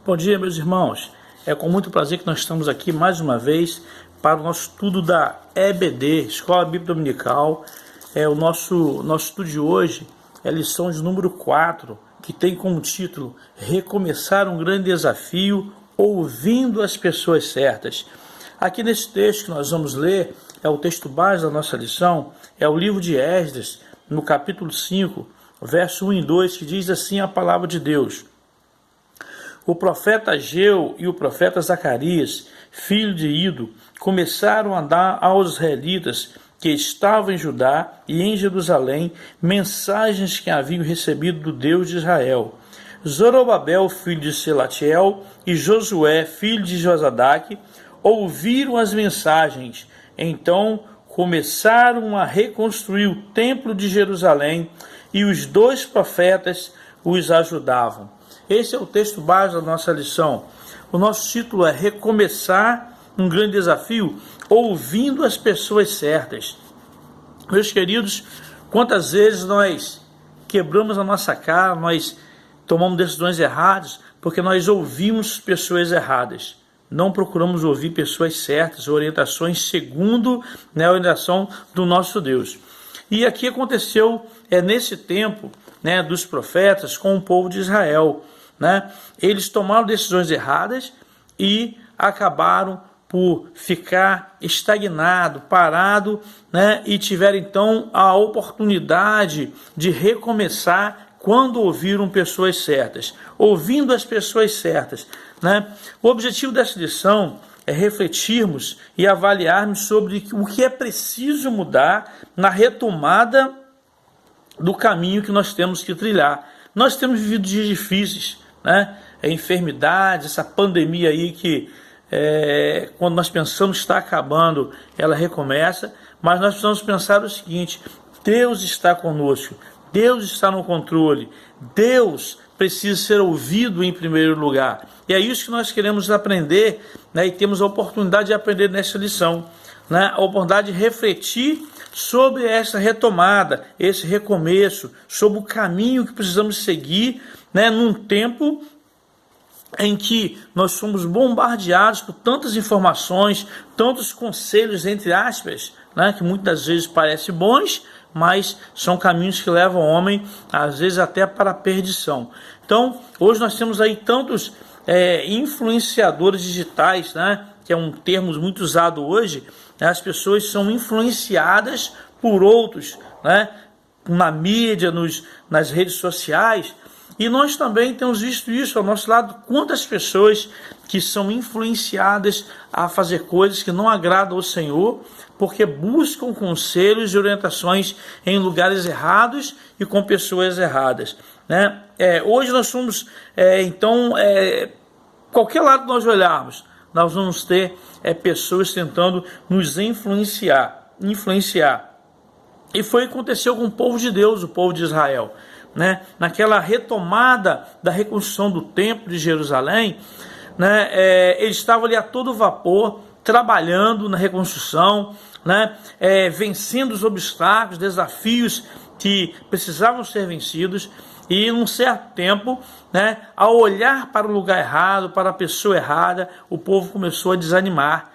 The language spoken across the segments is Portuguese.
Bom dia, meus irmãos. É com muito prazer que nós estamos aqui mais uma vez para o nosso estudo da EBD, Escola Bíblica Dominical. O nosso estudo de hoje é a lição de número 4, que tem como título Recomeçar um grande desafio ouvindo as pessoas certas. Aqui nesse texto que nós vamos ler, é o texto base da nossa lição, é o livro de Esdras, no capítulo 5, verso 1 e 2, que diz assim a palavra de Deus. O profeta Ageu e o profeta Zacarias, filho de Ido, começaram a dar aos israelitas que estavam em Judá e em Jerusalém mensagens que haviam recebido do Deus de Israel. Zorobabel, filho de Selatiel, e Josué, filho de Josadaque, ouviram as mensagens. Então começaram a reconstruir o templo de Jerusalém e os dois profetas os ajudavam. Esse é o texto base da nossa lição. O nosso título é Recomeçar um grande desafio ouvindo as pessoas certas. Meus queridos, quantas vezes nós quebramos a nossa cara, nós tomamos decisões erradas porque nós ouvimos pessoas erradas. Não procuramos ouvir pessoas certas, orientações segundo a orientação do nosso Deus. E aqui aconteceu nesse tempo dos profetas com o povo de Israel. Eles tomaram decisões erradas e acabaram por ficar estagnado, parado, e tiveram então a oportunidade de recomeçar quando ouviram pessoas certas, ouvindo as pessoas certas. O objetivo dessa lição é refletirmos e avaliarmos sobre o que é preciso mudar na retomada do caminho que nós temos que trilhar. Nós temos vivido dias difíceis, a enfermidade, essa pandemia aí que quando nós pensamos que está acabando, ela recomeça, mas nós precisamos pensar o seguinte: Deus está conosco, Deus está no controle, Deus precisa ser ouvido em primeiro lugar. E é isso que nós queremos aprender, e temos a oportunidade de aprender nessa lição, a oportunidade de refletir sobre essa retomada, esse recomeço, sobre o caminho que precisamos seguir, num tempo em que nós somos bombardeados por tantas informações, tantos conselhos, entre aspas, que muitas vezes parecem bons, mas são caminhos que levam o homem, às vezes, até para a perdição. Então, hoje nós temos aí tantos influenciadores digitais, que é um termo muito usado hoje. As pessoas são influenciadas por outros, na mídia, nas redes sociais. E nós também temos visto isso ao nosso lado, quantas pessoas que são influenciadas a fazer coisas que não agradam ao Senhor, porque buscam conselhos e orientações em lugares errados e com pessoas erradas. Hoje nós somos, qualquer lado que nós olharmos, nós vamos ter pessoas tentando nos influenciar. E foi o que aconteceu com o povo de Deus, o povo de Israel. Naquela retomada da reconstrução do templo de Jerusalém, eles estavam ali a todo vapor, trabalhando na reconstrução, vencendo os obstáculos, desafios que precisavam ser vencidos. E num certo tempo, ao olhar para o lugar errado, para a pessoa errada, o povo começou a desanimar.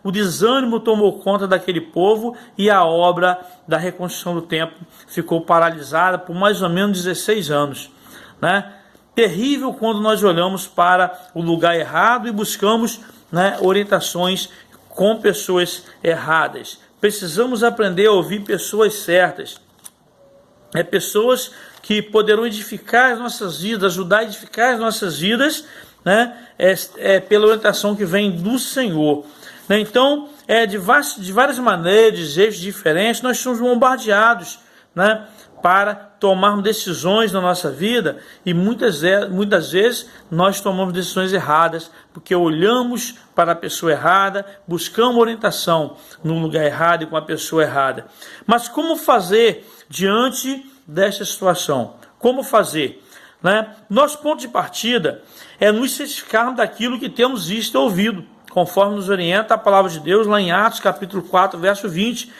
O desânimo tomou conta daquele povo e a obra da reconstrução do templo ficou paralisada por mais ou menos 16 anos. Terrível quando nós olhamos para o lugar errado e buscamos orientações com pessoas erradas. Precisamos aprender a ouvir pessoas certas. Pessoas que poderão edificar as nossas vidas, ajudar a edificar as nossas vidas, pela orientação que vem do Senhor. Então, de várias maneiras, de jeitos diferentes, nós somos bombardeados, para tomarmos decisões na nossa vida, e muitas vezes nós tomamos decisões erradas, porque olhamos para a pessoa errada, buscamos orientação no lugar errado e com a pessoa errada. Mas como fazer diante desta situação? Como fazer? Nosso ponto de partida é nos certificarmos daquilo que temos visto e ouvido, conforme nos orienta a palavra de Deus lá em Atos capítulo 4, verso 20.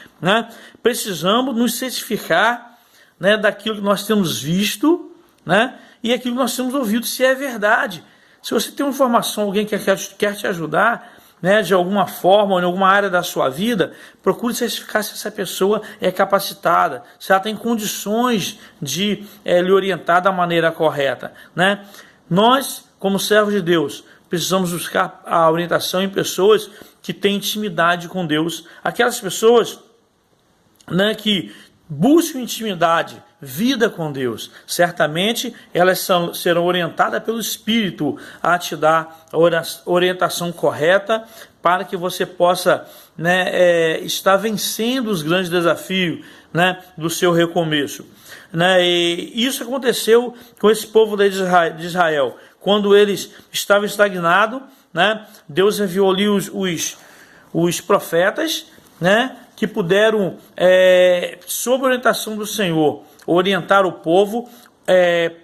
Precisamos nos certificar daquilo que nós temos visto, e aquilo que nós temos ouvido, se é verdade. Se você tem uma informação, alguém que quer te ajudar, né, de alguma forma, ou em alguma área da sua vida, procure certificar se essa pessoa é capacitada, se ela tem condições de lhe orientar da maneira correta, né? Nós, como servos de Deus, precisamos buscar a orientação em pessoas que têm intimidade com Deus, aquelas pessoas, né, que buscam intimidade, vida com Deus. Certamente elas serão orientadas pelo Espírito a te dar a orientação correta para que você possa, né, estar vencendo os grandes desafios, né, do seu recomeço. Né? E isso aconteceu com esse povo de Israel. Quando eles estavam estagnados, né, Deus enviou ali os profetas, né, que puderam, sob a orientação do Senhor, orientar o povo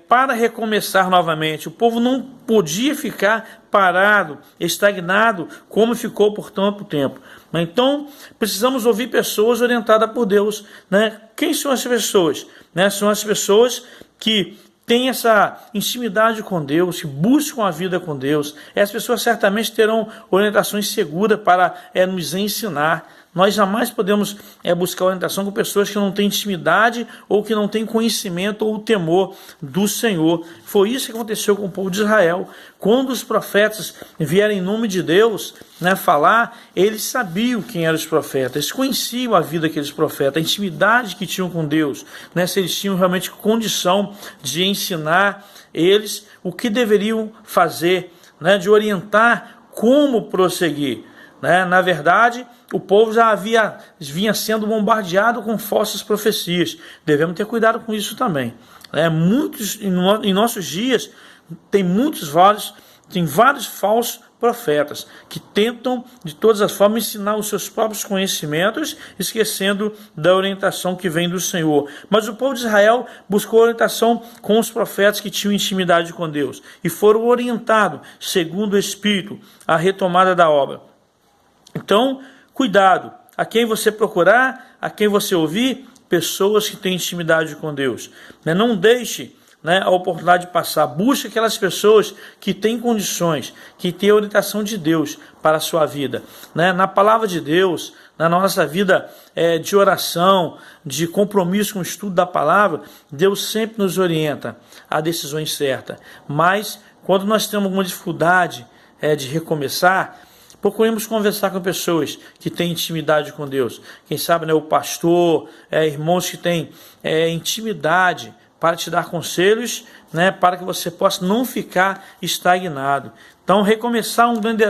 para recomeçar novamente. O povo não podia ficar parado, estagnado, como ficou por tanto tempo. Então, precisamos ouvir pessoas orientadas por Deus, né? Quem são as pessoas? Né? São as pessoas que têm essa intimidade com Deus, que buscam a vida com Deus. Essas pessoas certamente terão orientações seguras para nos ensinar. Nós jamais podemos buscar orientação com pessoas que não têm intimidade ou que não têm conhecimento ou temor do Senhor. Foi isso que aconteceu com o povo de Israel. Quando os profetas vieram em nome de Deus, né, falar, eles sabiam quem eram os profetas, eles conheciam a vida daqueles profetas, a intimidade que tinham com Deus, né, se eles tinham realmente condição de ensinar eles o que deveriam fazer, né, de orientar como prosseguir. Né? Na verdade, o povo já vinha sendo bombardeado com falsas profecias. Devemos ter cuidado com isso também. Muitos, em nossos dias, tem vários falsos profetas que tentam, de todas as formas, ensinar os seus próprios conhecimentos, esquecendo da orientação que vem do Senhor. Mas o povo de Israel buscou orientação com os profetas que tinham intimidade com Deus e foram orientados, segundo o Espírito, à retomada da obra. Então, cuidado, a quem você procurar, a quem você ouvir, pessoas que têm intimidade com Deus. Não deixe, né, a oportunidade de passar. Busque aquelas pessoas que têm condições, que têm a orientação de Deus para a sua vida. Na palavra de Deus, na nossa vida de oração, de compromisso com o estudo da palavra, Deus sempre nos orienta a decisões certas. Mas, quando nós temos alguma dificuldade de recomeçar, procuremos conversar com pessoas que têm intimidade com Deus. Quem sabe, né, o pastor, irmãos que têm intimidade para te dar conselhos, né, para que você possa não ficar estagnado. Então, recomeçar um grande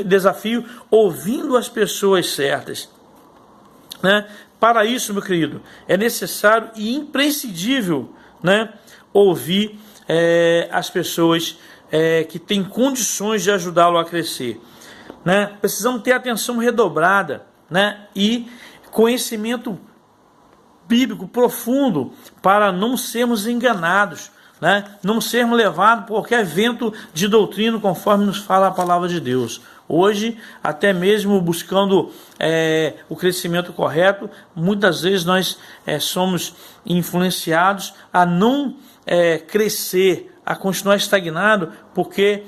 desafio ouvindo as pessoas certas. Né? Para isso, meu querido, é necessário e imprescindível, né, ouvir as pessoas que têm condições de ajudá-lo a crescer. Né? Precisamos ter atenção redobrada, né, e conhecimento bíblico profundo para não sermos enganados, né? Não sermos levados por qualquer vento de doutrina, conforme nos fala a palavra de Deus. Hoje, até mesmo buscando o crescimento correto, muitas vezes nós somos influenciados a não crescer, a continuar estagnado, porque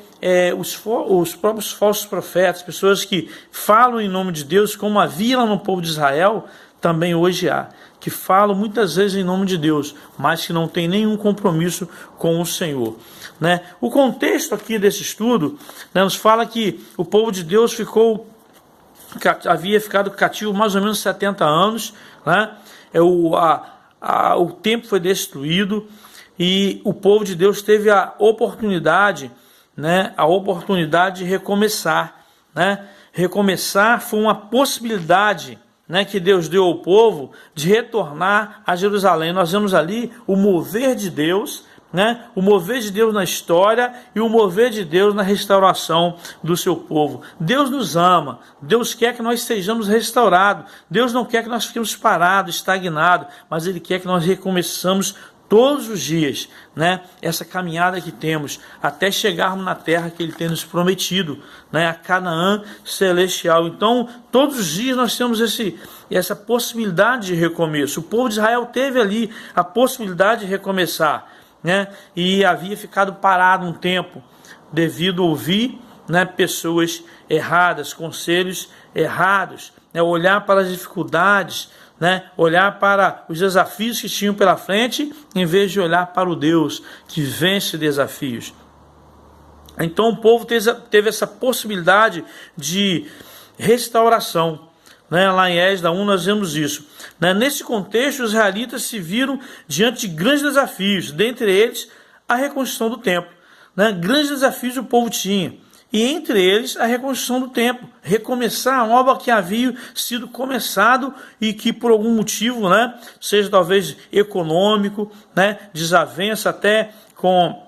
os próprios falsos profetas, pessoas que falam em nome de Deus, como havia lá no povo de Israel, também hoje há, que falam muitas vezes em nome de Deus, mas que não tem nenhum compromisso com o Senhor. Né? O contexto aqui desse estudo, né, nos fala que o povo de Deus havia ficado cativo mais ou menos 70 anos, né? O templo foi destruído e o povo de Deus teve a oportunidade, né, de recomeçar. Né? Recomeçar foi uma possibilidade, né, que Deus deu ao povo de retornar a Jerusalém. Nós vemos ali o mover de Deus, né, o mover de Deus na história e o mover de Deus na restauração do seu povo. Deus nos ama, Deus quer que nós sejamos restaurados, Deus não quer que nós fiquemos parados, estagnados, mas Ele quer que nós recomeçamos todos os dias, né, essa caminhada que temos até chegarmos na terra que Ele tem nos prometido, né, a Canaã celestial. Então, todos os dias nós temos essa possibilidade de recomeço. O povo de Israel teve ali a possibilidade de recomeçar, né, e havia ficado parado um tempo, devido a ouvir, né, pessoas erradas, conselhos errados, né, olhar para as dificuldades, né, olhar para os desafios que tinham pela frente, em vez de olhar para o Deus que vence desafios. Então o povo teve essa possibilidade de restauração. Né? Lá em Esdras 1 nós vemos isso. Né? Nesse contexto, os israelitas se viram diante de grandes desafios, dentre eles a reconstrução do templo. Né? Grandes desafios o povo tinha, e entre eles a reconstrução do templo, recomeçar a obra que havia sido começado e que por algum motivo, né, seja talvez econômico, né, desavença até com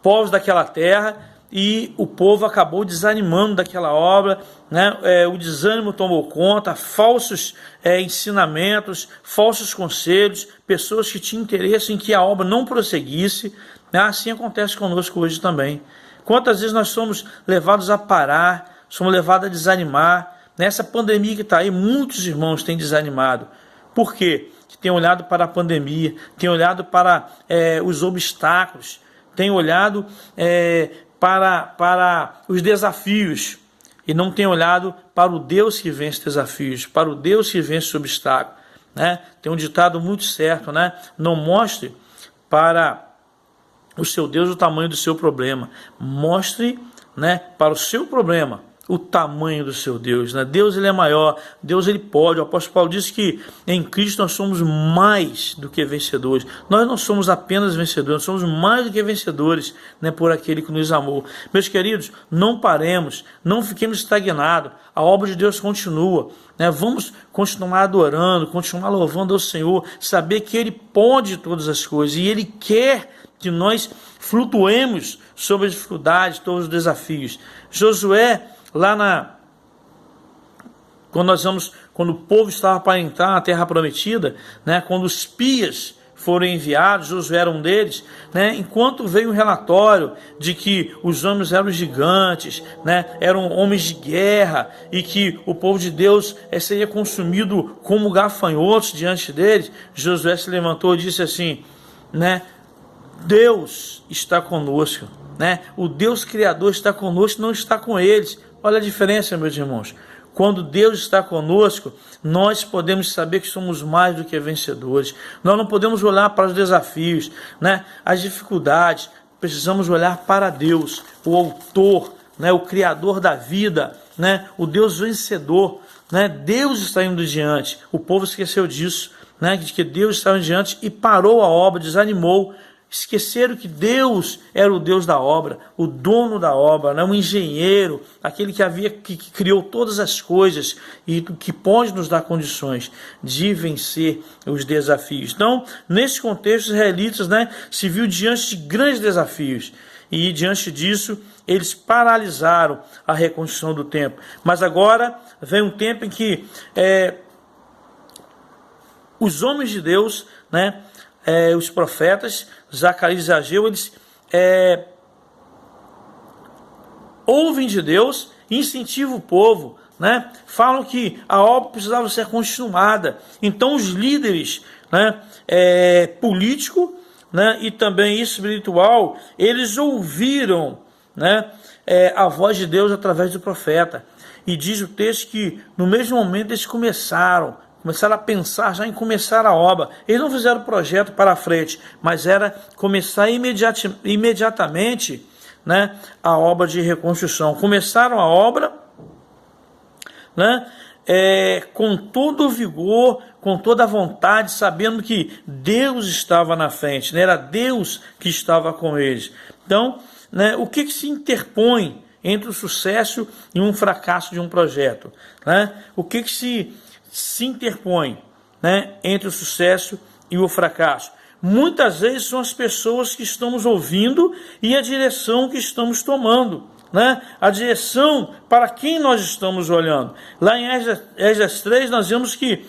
povos daquela terra, e o povo acabou desanimando daquela obra, né? O desânimo tomou conta, falsos ensinamentos, falsos conselhos, pessoas que tinham interesse em que a obra não prosseguisse, né? Assim acontece conosco hoje também. Quantas vezes nós somos levados a parar, somos levados a desanimar. Nessa pandemia que está aí, muitos irmãos têm desanimado. Por quê? Que têm olhado para a pandemia, têm olhado para os obstáculos, têm olhado para os desafios, e não têm olhado para o Deus que vence desafios, para o Deus que vence obstáculos. Né? Tem um ditado muito certo, né? Não mostre para o seu Deus o tamanho do seu problema, mostre, né, para o seu problema o tamanho do seu Deus. Né? Deus, ele é maior, Deus, ele pode. O apóstolo Paulo disse que em Cristo nós somos mais do que vencedores. Nós não somos apenas vencedores, nós somos mais do que vencedores, né, por aquele que nos amou. Meus queridos, não paremos, não fiquemos estagnados. A obra de Deus continua. Né? Vamos continuar adorando, continuar louvando ao Senhor, saber que ele pode todas as coisas e ele quer que nós flutuemos sobre as dificuldades, todos os desafios. Josué, quando o povo estava para entrar na terra prometida, né, quando os espias foram enviados, Josué era um deles, né, enquanto veio um relatório de que os homens eram gigantes, né, eram homens de guerra, e que o povo de Deus seria consumido como gafanhotos diante deles, Josué se levantou e disse assim, né, Deus está conosco, né? O Deus Criador está conosco, não está com eles. Olha a diferença, meus irmãos. Quando Deus está conosco, nós podemos saber que somos mais do que vencedores. Nós não podemos olhar para os desafios, né? As dificuldades. Precisamos olhar para Deus, o autor, né? O Criador da vida, né? O Deus vencedor, né? Deus está indo diante. O povo esqueceu disso, né? De que Deus estava diante e parou a obra, desanimou. Esqueceram que Deus era o Deus da obra, o dono da obra, né? O engenheiro, aquele que criou todas as coisas e que pode nos dar condições de vencer os desafios. Então, nesse contexto, os israelitas, né, se viu diante de grandes desafios, e diante disso eles paralisaram a reconstrução do templo. Mas agora vem um tempo em que os homens de Deus, né, os profetas Zacarias e Ageu, eles ouvem de Deus, incentivam o povo, né? Falam que a obra precisava ser continuada. Então os líderes, né, político, né, e também espiritual, eles ouviram, né, a voz de Deus através do profeta. E diz o texto que no mesmo momento eles começaram a pensar já em começar a obra. Eles não fizeram o projeto para frente, mas era começar imediatamente, né, a obra de reconstrução. Começaram a obra, né, com todo o vigor, com toda a vontade, sabendo que Deus estava na frente, né, era Deus que estava com eles. Então, né, o que se interpõe entre o sucesso e um fracasso de um projeto? Né? O que se interpõe, né, entre o sucesso e o fracasso? Muitas vezes são as pessoas que estamos ouvindo e a direção que estamos tomando, né? A direção para quem nós estamos olhando. Lá em Esdras 3 nós vemos que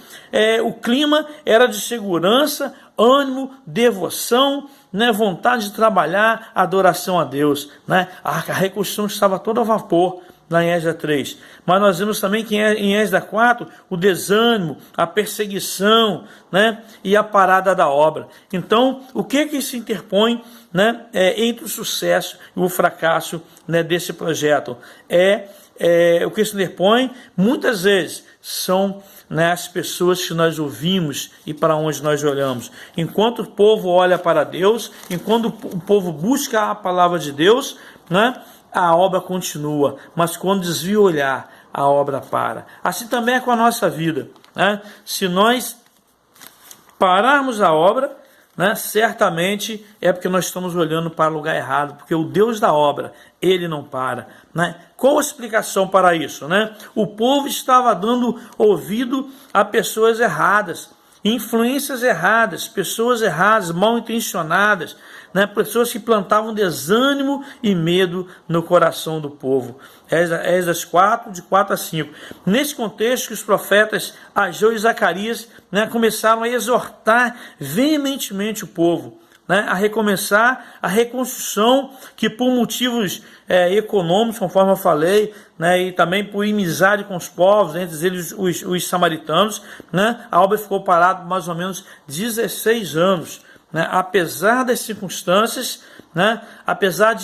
o clima era de segurança, ânimo, devoção, né, vontade de trabalhar, adoração a Deus, né? A reconstrução estava toda a vapor, lá em Esdras 3. Mas nós vemos também que em Esdras 4, o desânimo, a perseguição, né, e a parada da obra. Então, o que se interpõe, né, entre o sucesso e o fracasso, né, desse projeto? O que se interpõe, muitas vezes, são, né, as pessoas que nós ouvimos e para onde nós olhamos. Enquanto o povo olha para Deus, enquanto o povo busca a palavra de Deus, né, a obra continua, mas quando desvia o olhar, a obra para. Assim também é com a nossa vida, né? Se nós pararmos a obra, né, certamente é porque nós estamos olhando para o lugar errado, porque o Deus da obra, ele não para, né? Qual a explicação para isso, né? O povo estava dando ouvido a pessoas erradas, influências erradas, pessoas erradas, mal intencionadas, né? Pessoas que plantavam desânimo e medo no coração do povo. Esdras 4, de 4 a 5. Nesse contexto que os profetas Ageu e Zacarias, né, começaram a exortar veementemente o povo, né, a recomeçar a reconstrução, que por motivos econômicos, conforme eu falei, né, e também por inimizade com os povos, entre eles os samaritanos, né, a obra ficou parada por mais ou menos 16 anos. Né, apesar das circunstâncias, né, apesar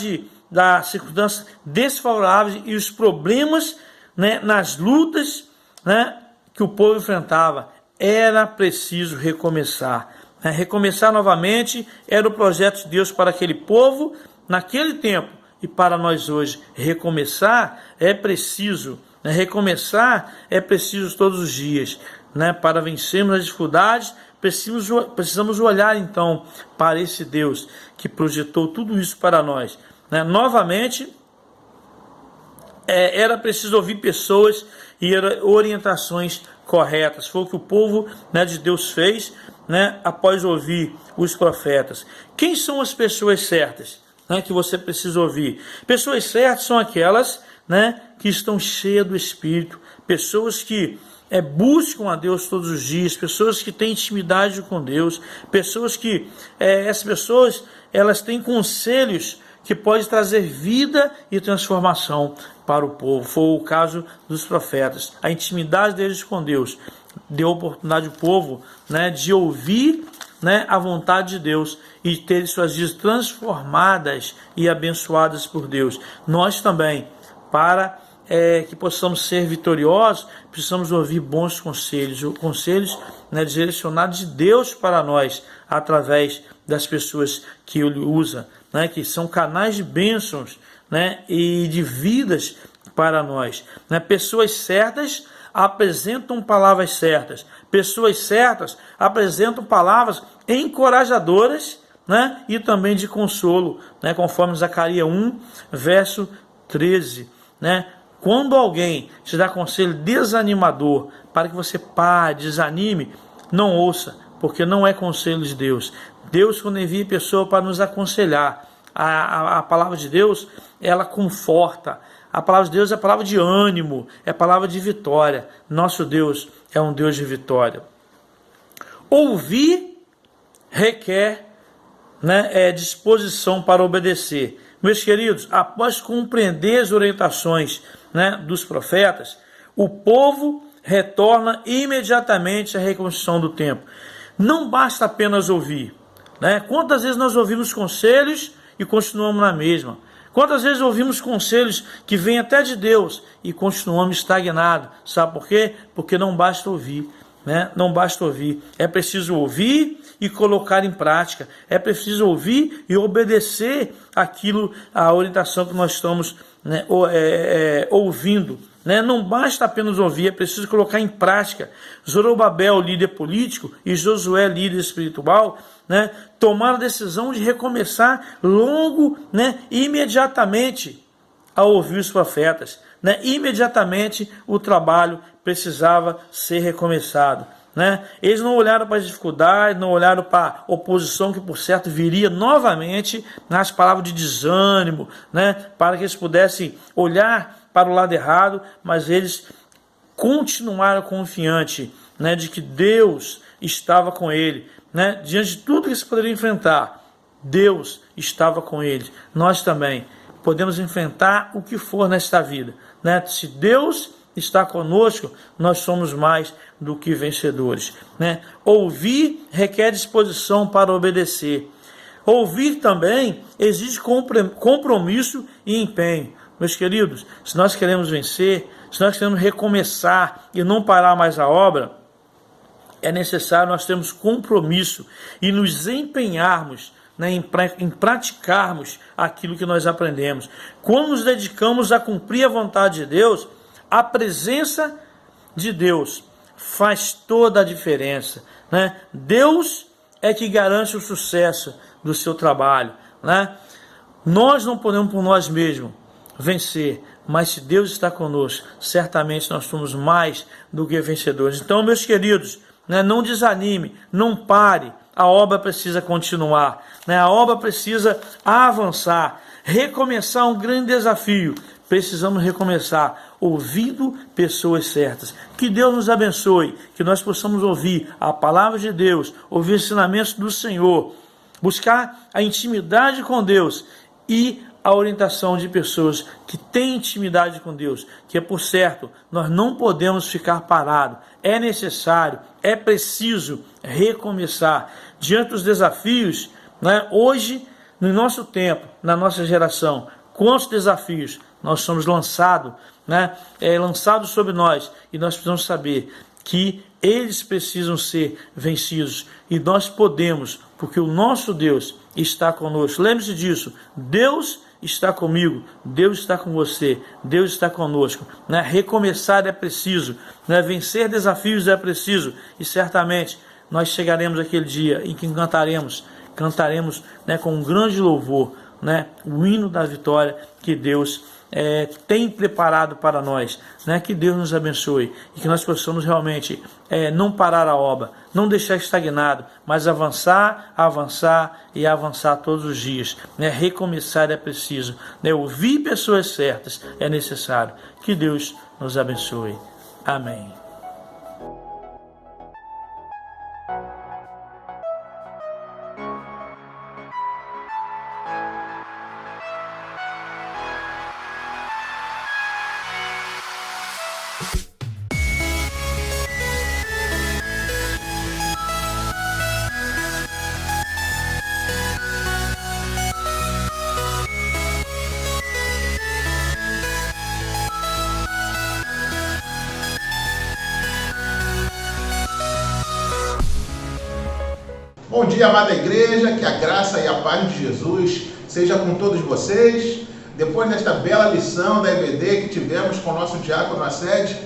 das circunstâncias desfavoráveis e os problemas, né, nas lutas, né, que o povo enfrentava, era preciso recomeçar. Né, recomeçar novamente era o projeto de Deus para aquele povo naquele tempo e para nós hoje. Recomeçar é preciso, né, recomeçar é preciso todos os dias, né, para vencermos as dificuldades. Precisamos olhar então para esse Deus que projetou tudo isso para nós, né? Novamente, era preciso ouvir pessoas e orientações corretas. Foi o que o povo, né, de Deus fez, né, após ouvir os profetas. Quem são as pessoas certas, né, que você precisa ouvir? Pessoas certas são aquelas, né, que estão cheias do Espírito, pessoas que buscam a Deus todos os dias, pessoas que têm intimidade com Deus, pessoas que, essas pessoas, elas têm conselhos que podem trazer vida e transformação para o povo. Foi o caso dos profetas. A intimidade deles com Deus deu oportunidade ao povo, né, de ouvir, né, a vontade de Deus e ter suas vidas transformadas e abençoadas por Deus. Nós também, para que possamos ser vitoriosos, precisamos ouvir bons conselhos, né, direcionados de Deus para nós, através das pessoas que Ele usa, né, que são canais de bênçãos, né, e de vidas para nós. Né? Pessoas certas apresentam palavras certas, pessoas certas apresentam palavras encorajadoras, né, e também de consolo, né, conforme Zacarias 1, verso 13, né? Quando alguém te dá conselho desanimador para que você pare, desanime, não ouça, porque não é conselho de Deus. Deus, quando envia pessoa para nos aconselhar, a palavra de Deus, ela conforta. A palavra de Deus é a palavra de ânimo, é a palavra de vitória. Nosso Deus é um Deus de vitória. Ouvir requer, né, disposição para obedecer. Meus queridos, após compreender as orientações, né, dos profetas, o povo retorna imediatamente à reconstrução do templo. Não basta apenas ouvir, né? Quantas vezes nós ouvimos conselhos e continuamos na mesma? Quantas vezes ouvimos conselhos que vêm até de Deus e continuamos estagnados? Sabe por quê? Porque não basta ouvir, né? Não basta ouvir. É preciso ouvir e colocar em prática. É preciso ouvir e obedecer aquilo, a orientação que nós estamos, né, ouvindo. Né? Não basta apenas ouvir, é preciso colocar em prática. Zorobabel, líder político, e Josué, líder espiritual, né, tomaram a decisão de recomeçar logo, né, imediatamente ao ouvir os profetas. Né? Imediatamente o trabalho precisava ser recomeçado. Né? Eles não olharam para as dificuldades, não olharam para a oposição que por certo viria novamente nas palavras de desânimo, né? Para que eles pudessem olhar para o lado errado, mas eles continuaram confiantes, né, de que Deus estava com ele, né? Diante de tudo que eles poderiam enfrentar, Deus estava com eles. Nós também podemos enfrentar o que for nesta vida, né? Se Deus está conosco, nós somos mais do que vencedores, né? Ouvir requer disposição para obedecer. Ouvir também exige compromisso e empenho. Meus queridos, se nós queremos vencer, se nós queremos recomeçar e não parar mais a obra, é necessário nós termos compromisso e nos empenharmos, né, em praticarmos aquilo que nós aprendemos. Quando nos dedicamos a cumprir a vontade de Deus, a presença de Deus faz toda a diferença, né? Deus é que garante o sucesso do seu trabalho, né? Nós não podemos por nós mesmos vencer, mas se Deus está conosco, certamente nós somos mais do que vencedores. Então, meus queridos, né, não desanime, não pare, a obra precisa continuar, né? A obra precisa avançar, recomeçar um grande desafio. Precisamos recomeçar ouvindo pessoas certas. Que Deus nos abençoe, que nós possamos ouvir a palavra de Deus, ouvir ensinamentos do Senhor, buscar a intimidade com Deus e a orientação de pessoas que têm intimidade com Deus, que é por certo, nós não podemos ficar parados. É necessário, é preciso recomeçar. Diante dos desafios, né, hoje, no nosso tempo, na nossa geração, quantos desafios nós somos lançados, né, lançados sobre nós, e nós precisamos saber que eles precisam ser vencidos, e nós podemos, porque o nosso Deus está conosco. Lembre-se disso, Deus está comigo, Deus está com você, Deus está conosco, né? Recomeçar é preciso, né? Vencer desafios é preciso, e certamente nós chegaremos aquele dia em que cantaremos, né, com um grande louvor, né, o hino da vitória que Deus tem preparado para nós, né? Que Deus nos abençoe e que nós possamos realmente não parar a obra, não deixar estagnado, mas avançar e avançar todos os dias, né? Recomeçar é preciso, né? Ouvir pessoas certas é necessário. Que Deus nos abençoe. Amém. Bom dia, amada igreja, que a graça e a paz de Jesus seja com todos vocês. Depois desta bela lição da EBD que tivemos com o nosso diácono na sede,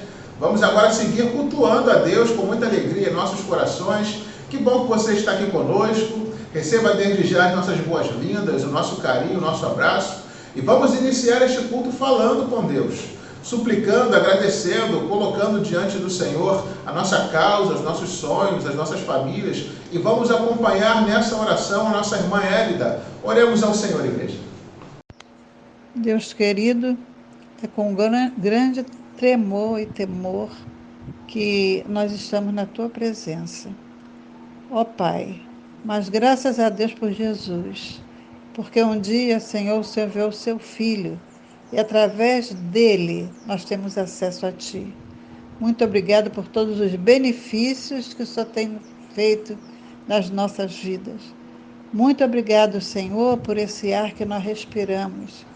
vamos agora seguir cultuando a Deus com muita alegria em nossos corações. Que bom que você está aqui conosco. Receba desde já as nossas boas-vindas, o nosso carinho, o nosso abraço. E vamos iniciar este culto falando com Deus, suplicando, agradecendo, colocando diante do Senhor a nossa causa, os nossos sonhos, as nossas famílias, e vamos acompanhar nessa oração a nossa irmã Hélida. Oremos ao Senhor, igreja. Deus querido, é com grande tremor e temor que nós estamos na Tua presença. Ó Pai, mas graças a Deus por Jesus, porque um dia, Senhor, o Senhor enviou o Seu Filho, e através dele nós temos acesso a Ti. Muito obrigado por todos os benefícios que o Senhor tem feito nas nossas vidas. Muito obrigado, Senhor, por esse ar que nós respiramos.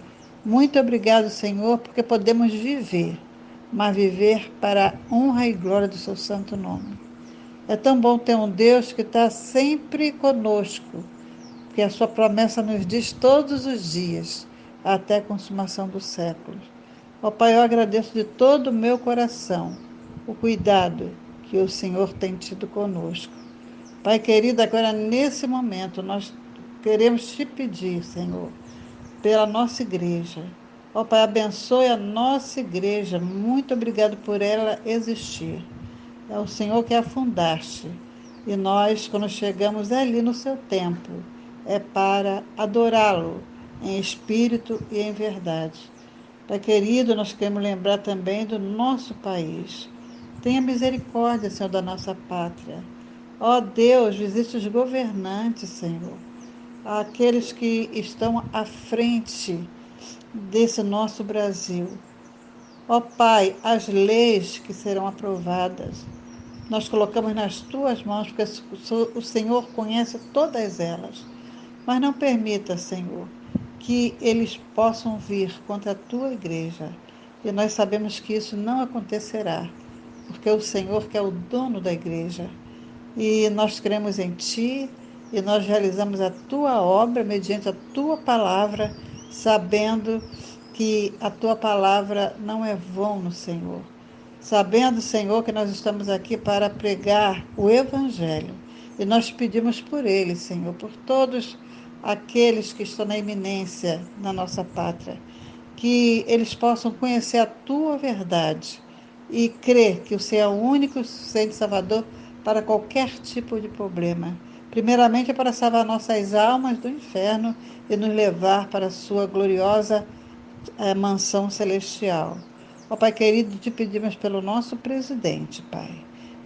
Muito obrigado, Senhor, porque podemos viver, mas viver para a honra e glória do Seu santo nome. É tão bom ter um Deus que está sempre conosco, que a Sua promessa nos diz todos os dias, até a consumação dos séculos. Ó Pai, eu agradeço de todo o meu coração o cuidado que o Senhor tem tido conosco. Pai querido, agora nesse momento nós queremos Te pedir, Senhor, pela nossa igreja. Ó Pai, abençoe a nossa igreja. Muito obrigado por ela existir. É o Senhor que a fundaste. E nós, quando chegamos ali no Seu templo, é para adorá-lo em espírito e em verdade. Pai querido, nós queremos lembrar também do nosso país. Tenha misericórdia, Senhor, da nossa pátria. Ó Deus, visite os governantes, Senhor, aqueles que estão à frente desse nosso Brasil. Ó Pai, as leis que serão aprovadas, nós colocamos nas tuas mãos, porque o Senhor conhece todas elas. Mas não permita, Senhor, que eles possam vir contra a tua igreja. E nós sabemos que isso não acontecerá, porque o Senhor que é o dono da igreja. E nós cremos em Ti, e nós realizamos a Tua obra mediante a Tua palavra, sabendo que a Tua palavra não é vão no Senhor. Sabendo, Senhor, que nós estamos aqui para pregar o Evangelho. E nós pedimos por eles, Senhor, por todos aqueles que estão na iminência na nossa pátria, que eles possam conhecer a Tua verdade e crer que o Senhor é o único e suficiente Salvador para qualquer tipo de problema. Primeiramente é para salvar nossas almas do inferno e nos levar para a sua gloriosa mansão celestial. Ó Pai querido, te pedimos pelo nosso presidente, Pai.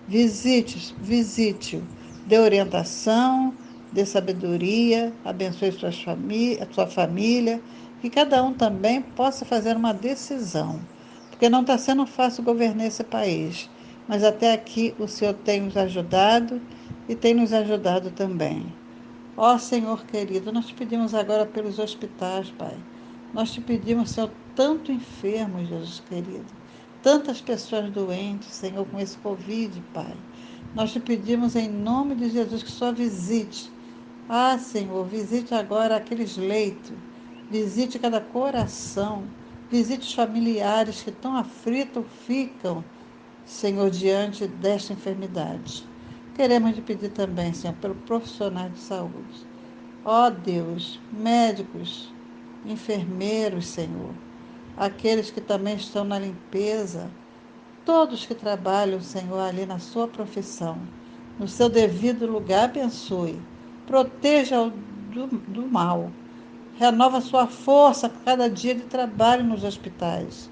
Visite-o, dê orientação, dê sabedoria, abençoe sua família, que cada um também possa fazer uma decisão, porque não está sendo fácil governar esse país, mas até aqui o Senhor tem nos ajudado e tem nos ajudado também. Ó Senhor querido, nós te pedimos agora pelos hospitais, Pai. Nós te pedimos, Senhor, tanto enfermos, Jesus querido, tantas pessoas doentes, Senhor, com esse Covid, Pai. Nós te pedimos em nome de Jesus que só visite. Ah, Senhor, visite agora aqueles leitos, visite cada coração, visite os familiares que tão aflitos ficam, Senhor, diante desta enfermidade. Queremos te pedir também, Senhor, pelo profissionais de saúde. Ó Deus, médicos, enfermeiros, Senhor, aqueles que também estão na limpeza, todos que trabalham, Senhor, ali na sua profissão, no seu devido lugar, abençoe, proteja-o do mal, renova sua força a cada dia de trabalho nos hospitais.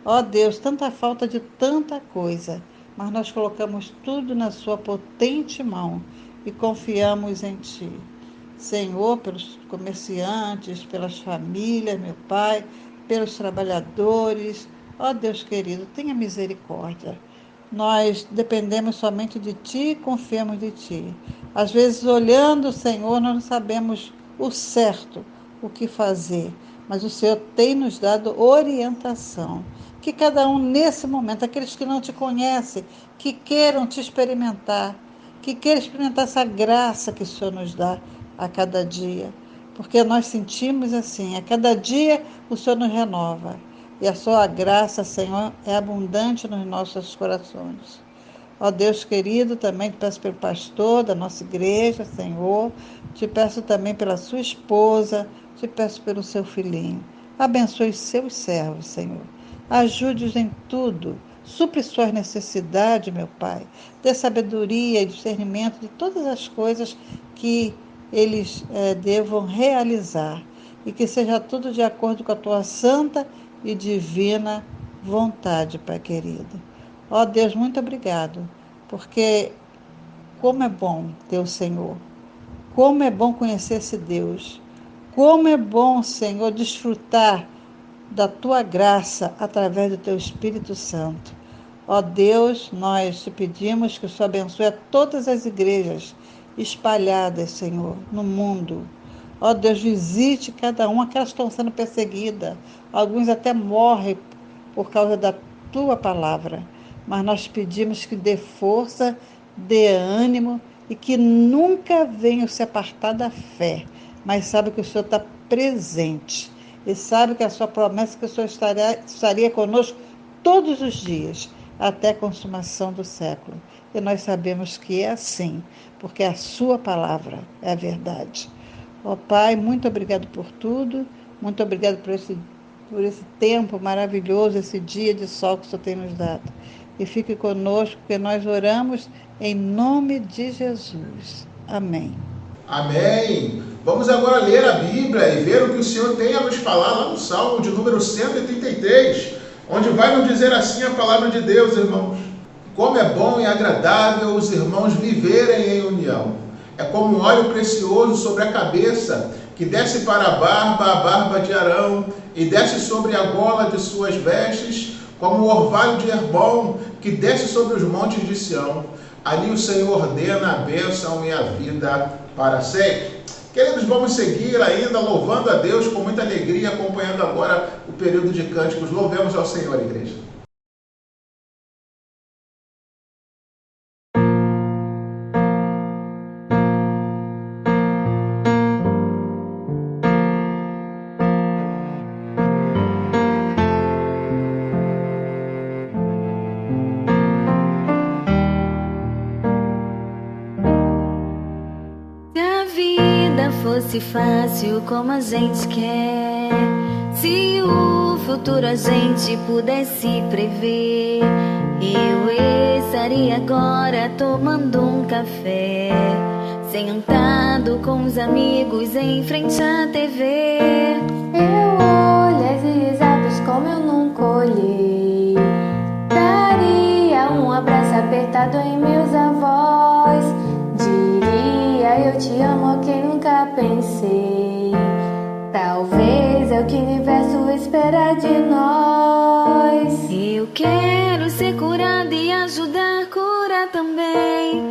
Ó Deus, tanta falta de tanta coisa, mas nós colocamos tudo na sua potente mão e confiamos em Ti. Senhor, pelos comerciantes, pelas famílias, meu Pai, pelos trabalhadores. Ó Deus querido, tenha misericórdia. Nós dependemos somente de Ti e confiamos de Ti. Às vezes, olhando o Senhor, nós não sabemos o certo, o que fazer, mas o Senhor tem nos dado orientação. Que cada um, nesse momento, aqueles que não Te conhecem, que queiram Te experimentar, que queiram experimentar essa graça que o Senhor nos dá a cada dia, porque nós sentimos assim, a cada dia o Senhor nos renova, e a sua graça, Senhor, é abundante nos nossos corações. Ó Deus querido, também te peço pelo pastor da nossa igreja, Senhor, te peço também pela sua esposa, te peço pelo seu filhinho. Abençoe seus servos, Senhor, ajude-os em tudo, supre suas necessidades, meu Pai, dê sabedoria e discernimento de todas as coisas que eles devam realizar, e que seja tudo de acordo com a Tua santa e divina vontade, Pai querido. Ó Deus, muito obrigado, porque como é bom ter o Senhor, como é bom conhecer esse Deus, como é bom, Senhor, desfrutar da Tua graça através do Teu Espírito Santo. Ó Deus, nós te pedimos que o Senhor abençoe a todas as igrejas espalhadas, Senhor, no mundo. Ó Deus, visite cada uma, aquelas que estão sendo perseguidas. Alguns até morrem por causa da Tua palavra. Mas nós pedimos que dê força, dê ânimo e que nunca venham se apartar da fé. Mas sabe que o Senhor está presente. E sabe que a sua promessa é que o Senhor estaria conosco todos os dias, até a consumação do século. E nós sabemos que é assim, porque a sua palavra é a verdade. Ó Pai, muito obrigado por tudo, muito obrigado por esse tempo maravilhoso, esse dia de sol que o Senhor tem nos dado. E fique conosco, porque nós oramos em nome de Jesus. Amém. Amém. Vamos agora ler a Bíblia e ver o que o Senhor tem a nos falar lá no Salmo de número 133, onde vai nos dizer assim a palavra de Deus, irmãos. Como é bom e agradável os irmãos viverem em união. É como um óleo precioso sobre a cabeça, que desce para a barba de Arão, e desce sobre a gola de suas vestes, como o orvalho de Hermon que desce sobre os montes de Sião. Ali o Senhor ordena a bênção e a vida para sempre. Queridos, vamos seguir ainda louvando a Deus com muita alegria, acompanhando agora o período de cânticos. Louvemos ao Senhor, igreja. Fosse fácil como a gente quer, se o futuro a gente pudesse prever, eu estaria agora tomando um café, sentado com os amigos em frente à TV. Eu olhei as risadas como eu nunca olhei, daria um abraço apertado em meus avós, diria eu te amo a quem nunca pensei. Talvez é o que o universo espera de nós. Eu quero ser curada e ajudar a curar também.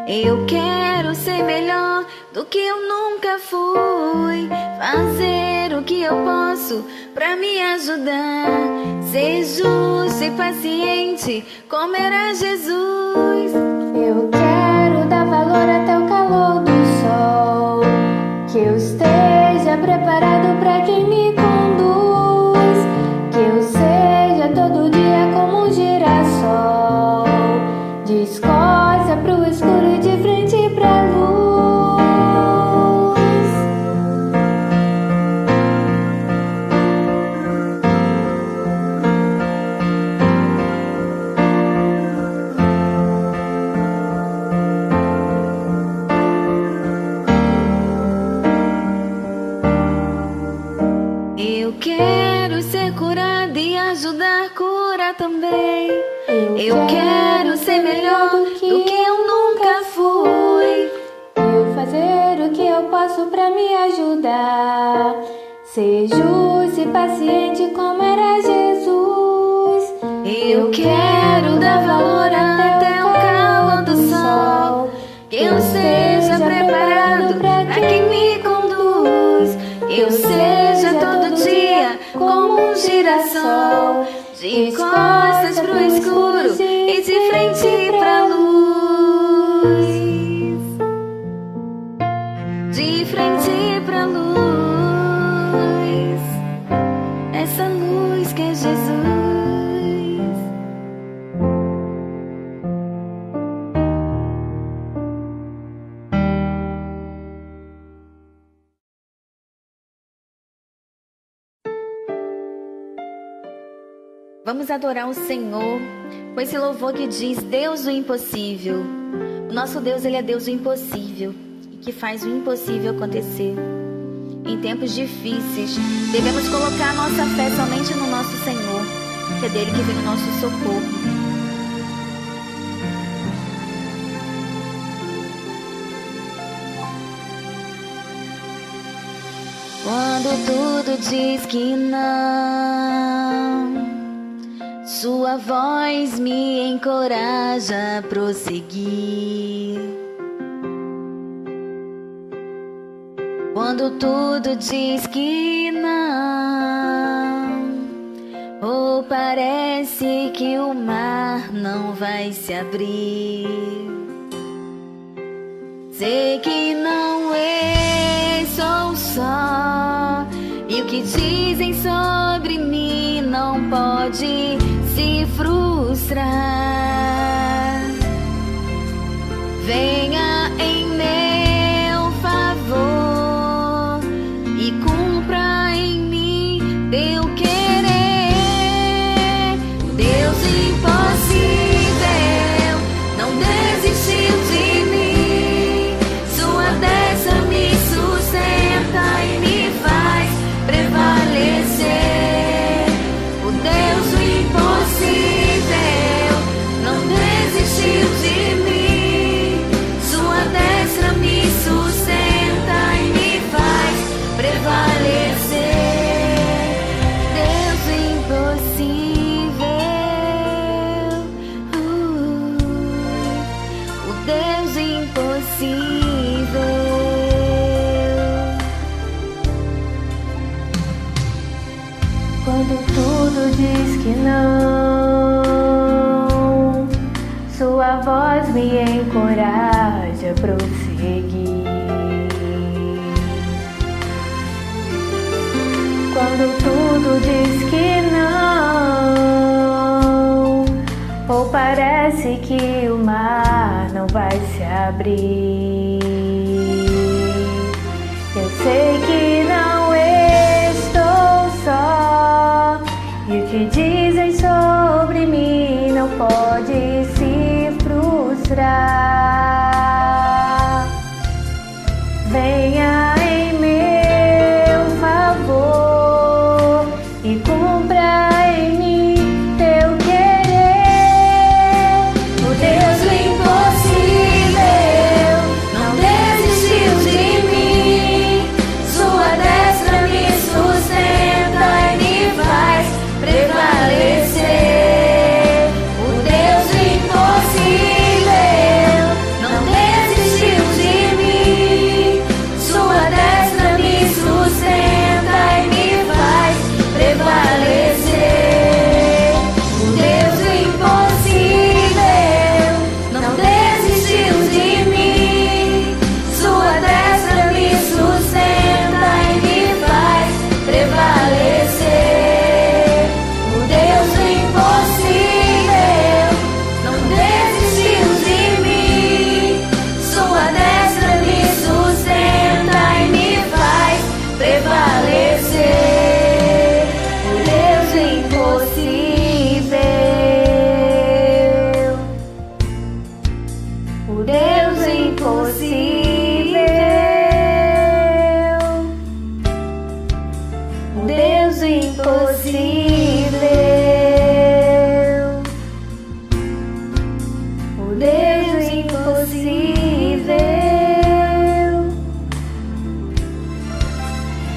Eu quero ser melhor do que eu nunca fui, fazer o que eu posso pra me ajudar, ser justo e paciente como era Jesus. Eu quero dar valor até o calor do sol, que eu esteja preparado pra quem me conduz, que eu seja todo dia como um girassol, de costas pro escuro e de frente pra luz. Eu quero ser curada e ajudar a curar também. Eu quero ser melhor do que eu nunca fui. Eu fazer o que eu posso pra me ajudar, ser justo e paciente como era Jesus. Eu quero dar valor até o calor do sol, que eu seja preparado pra quem me conduz, que eu seja todo dia como um girassol, de costas pro escuro e de frente pra luz, de frente pra luz, essa luz que é Jesus. Vamos adorar o Senhor com esse louvor que diz Deus do impossível. O nosso Deus, Ele é Deus do impossível e que faz o impossível acontecer. Em tempos difíceis, devemos colocar a nossa fé somente no nosso Senhor, que é dele que vem o nosso socorro. Quando tudo diz que não, sua voz me encoraja a prosseguir. Quando tudo diz que não, ou parece que o mar não vai se abrir, sei que não sou só, e o que dizem sobre mim não pode se frustrar. Venha em meu favor e cumpra em mim teu querer. Deus impossível não desistiu de mim, sua destra me sustenta e me faz prevalecer. O Deus do impossível Sua voz me encoraja a prosseguir. Quando tudo diz que não, ou parece que o mar não vai se abrir, eu sei que não estou só, e o que dizem sobre mim não pode se frustrar. Venha em meu favor e cumpra em mim teu querer. O Deus do impossível não desistiu de mim. Sua destra me sustenta e me faz prevalecer. O Deus do impossível não desistiu de mim. Sua destra me sustenta e me faz prevalecer. O Deus do impossível não desistiu de mim. Sua destra me sustenta e me faz prevalecer. O Deus do impossível não desistiu de mim. Sua destra me sustenta e me faz prevalecer. O Deus do impossível. O Deus do impossível. O Deus do impossível. O Deus do impossível.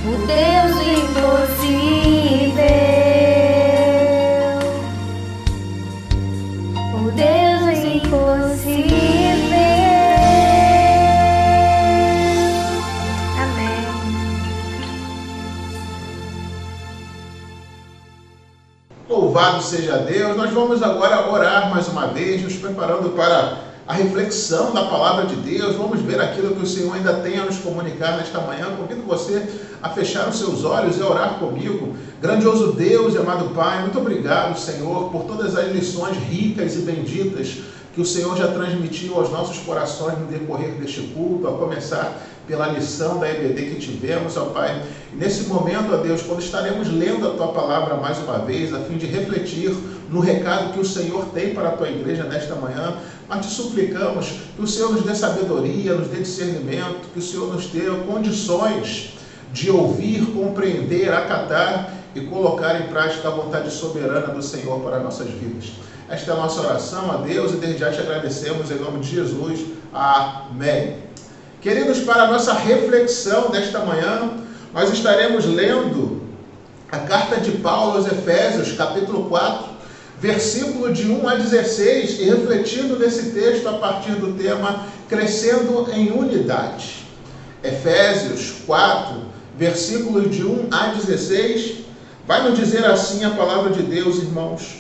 O Deus do impossível. O Deus do impossível. Amém. Louvado seja Deus. Nós vamos agora orar mais uma vez, nos preparando para a reflexão da palavra de Deus. Vamos ver aquilo que o Senhor ainda tem a nos comunicar nesta manhã. Convido você a fechar os seus olhos e a orar comigo. Grandioso Deus e amado Pai, muito obrigado, Senhor, por todas as lições ricas e benditas que o Senhor já transmitiu aos nossos corações no decorrer deste culto, a começar pela lição da EBD que tivemos, ó Pai. E nesse momento, ó Deus, quando estaremos lendo a Tua palavra mais uma vez, a fim de refletir no recado que o Senhor tem para a Tua igreja nesta manhã, nós te suplicamos que o Senhor nos dê sabedoria, nos dê discernimento, que o Senhor nos dê condições de ouvir, compreender, acatar e colocar em prática a vontade soberana do Senhor para nossas vidas. Esta é a nossa oração a Deus e desde já te agradecemos em nome de Jesus. Amém. Queridos, para a nossa reflexão desta manhã, nós estaremos lendo a carta de Paulo aos Efésios, capítulo 4, versículo de 1 a 16, e refletindo nesse texto a partir do tema Crescendo em Unidade. Efésios 4, versículos de 1 a 16, vai nos dizer assim a palavra de Deus, irmãos.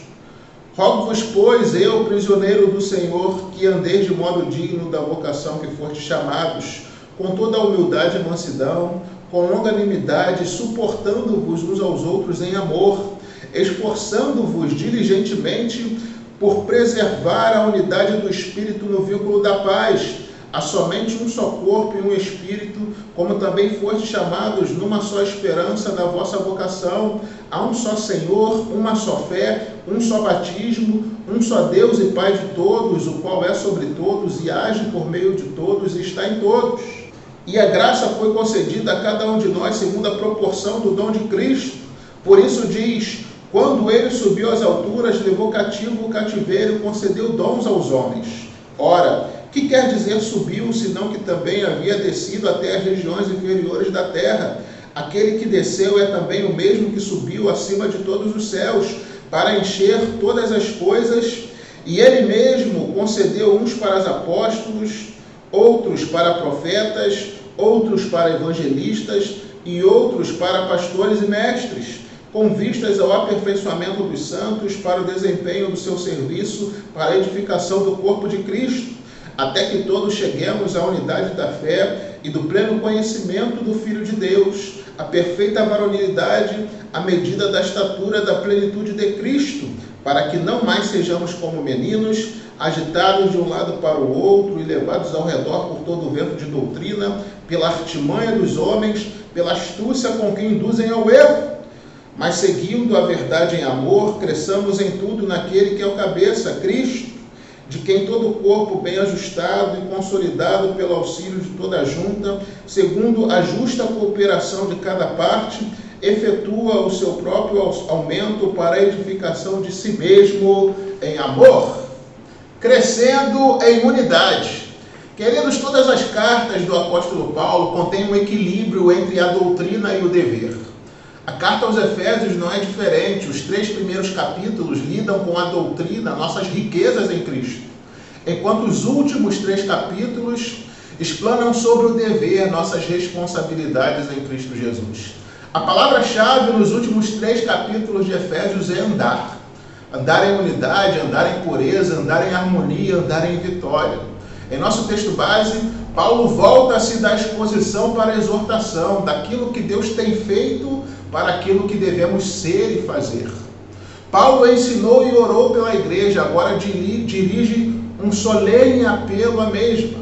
Rogo-vos, pois, eu, prisioneiro do Senhor, que andeis de modo digno da vocação que fostes chamados, com toda a humildade e mansidão, com longanimidade, suportando-vos uns aos outros em amor, esforçando-vos diligentemente por preservar a unidade do Espírito no vínculo da paz. Há somente um só corpo e um Espírito, como também fostes chamados numa só esperança da vossa vocação. Há um só Senhor, uma só fé, um só batismo, um só Deus e Pai de todos, o qual é sobre todos e age por meio de todos e está em todos. E a graça foi concedida a cada um de nós segundo a proporção do dom de Cristo. Por isso diz, quando ele subiu às alturas, levou cativo o cativeiro e concedeu dons aos homens. Ora, que quer dizer subiu, senão que também havia descido até as regiões inferiores da terra? Aquele que desceu é também o mesmo que subiu acima de todos os céus, para encher todas as coisas, e ele mesmo concedeu uns para os apóstolos, outros para profetas, outros para evangelistas, e outros para pastores e mestres, com vistas ao aperfeiçoamento dos santos para o desempenho do seu serviço para a edificação do corpo de Cristo, até que todos cheguemos à unidade da fé e do pleno conhecimento do Filho de Deus, a perfeita varonilidade, à medida da estatura da plenitude de Cristo, para que não mais sejamos como meninos, agitados de um lado para o outro e levados ao redor por todo o vento de doutrina, pela artimanha dos homens, pela astúcia com que induzem ao erro. Mas seguindo a verdade em amor, cresçamos em tudo naquele que é o cabeça, Cristo, de quem todo o corpo bem ajustado e consolidado pelo auxílio de toda a junta, segundo a justa cooperação de cada parte, efetua o seu próprio aumento para a edificação de si mesmo em amor, crescendo em unidade. Queridos, todas as cartas do apóstolo Paulo contêm um equilíbrio entre a doutrina e o dever. A carta aos Efésios não é diferente. Os 3 primeiros capítulos lidam com a doutrina, nossas riquezas em Cristo, enquanto os últimos 3 capítulos explanam sobre o dever, nossas responsabilidades em Cristo Jesus. A palavra-chave nos últimos 3 capítulos de Efésios é andar. Andar em unidade, andar em pureza, andar em harmonia, andar em vitória. Em nosso texto base, Paulo volta-se da exposição para a exortação, daquilo que Deus tem feito para aquilo que devemos ser e fazer. Paulo ensinou e orou pela igreja, agora dirige um solene apelo à mesma.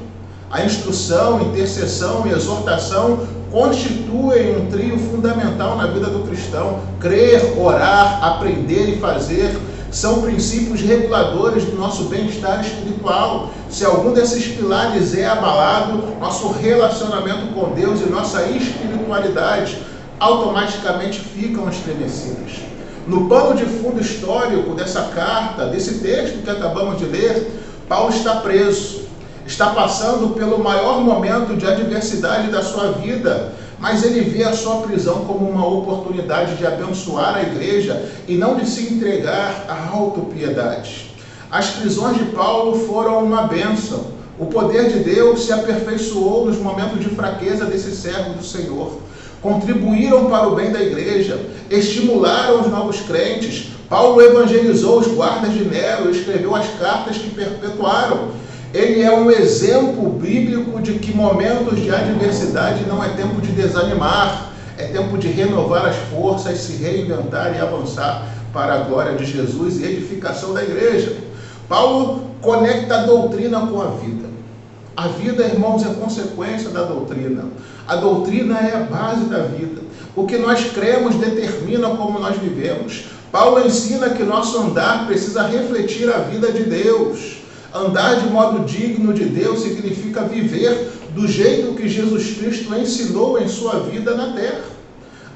A instrução, intercessão e exortação constituem um trio fundamental na vida do cristão. Crer, orar, aprender e fazer são princípios reguladores do nosso bem-estar espiritual. Se algum desses pilares é abalado, nosso relacionamento com Deus e nossa espiritualidade automaticamente ficam estremecidas. No pano de fundo histórico dessa carta, desse texto que acabamos de ler, Paulo está preso, está passando pelo maior momento de adversidade da sua vida, mas ele vê a sua prisão como uma oportunidade de abençoar a igreja e não de se entregar à autopiedade. As prisões de Paulo foram uma bênção. O poder de Deus se aperfeiçoou nos momentos de fraqueza desse servo do Senhor. Contribuíram para o bem da igreja, estimularam os novos crentes. Paulo evangelizou os guardas de Nero e escreveu as cartas que perpetuaram. Ele é um exemplo bíblico de que momentos de adversidade não é tempo de desanimar, é tempo de renovar as forças, se reinventar e avançar para a glória de Jesus e edificação da igreja. Paulo conecta a doutrina com a vida. A vida, irmãos, é consequência da doutrina. A doutrina é a base da vida. O que nós cremos determina como nós vivemos. Paulo ensina que nosso andar precisa refletir a vida de Deus. Andar de modo digno de Deus significa viver do jeito que Jesus Cristo ensinou em sua vida na terra.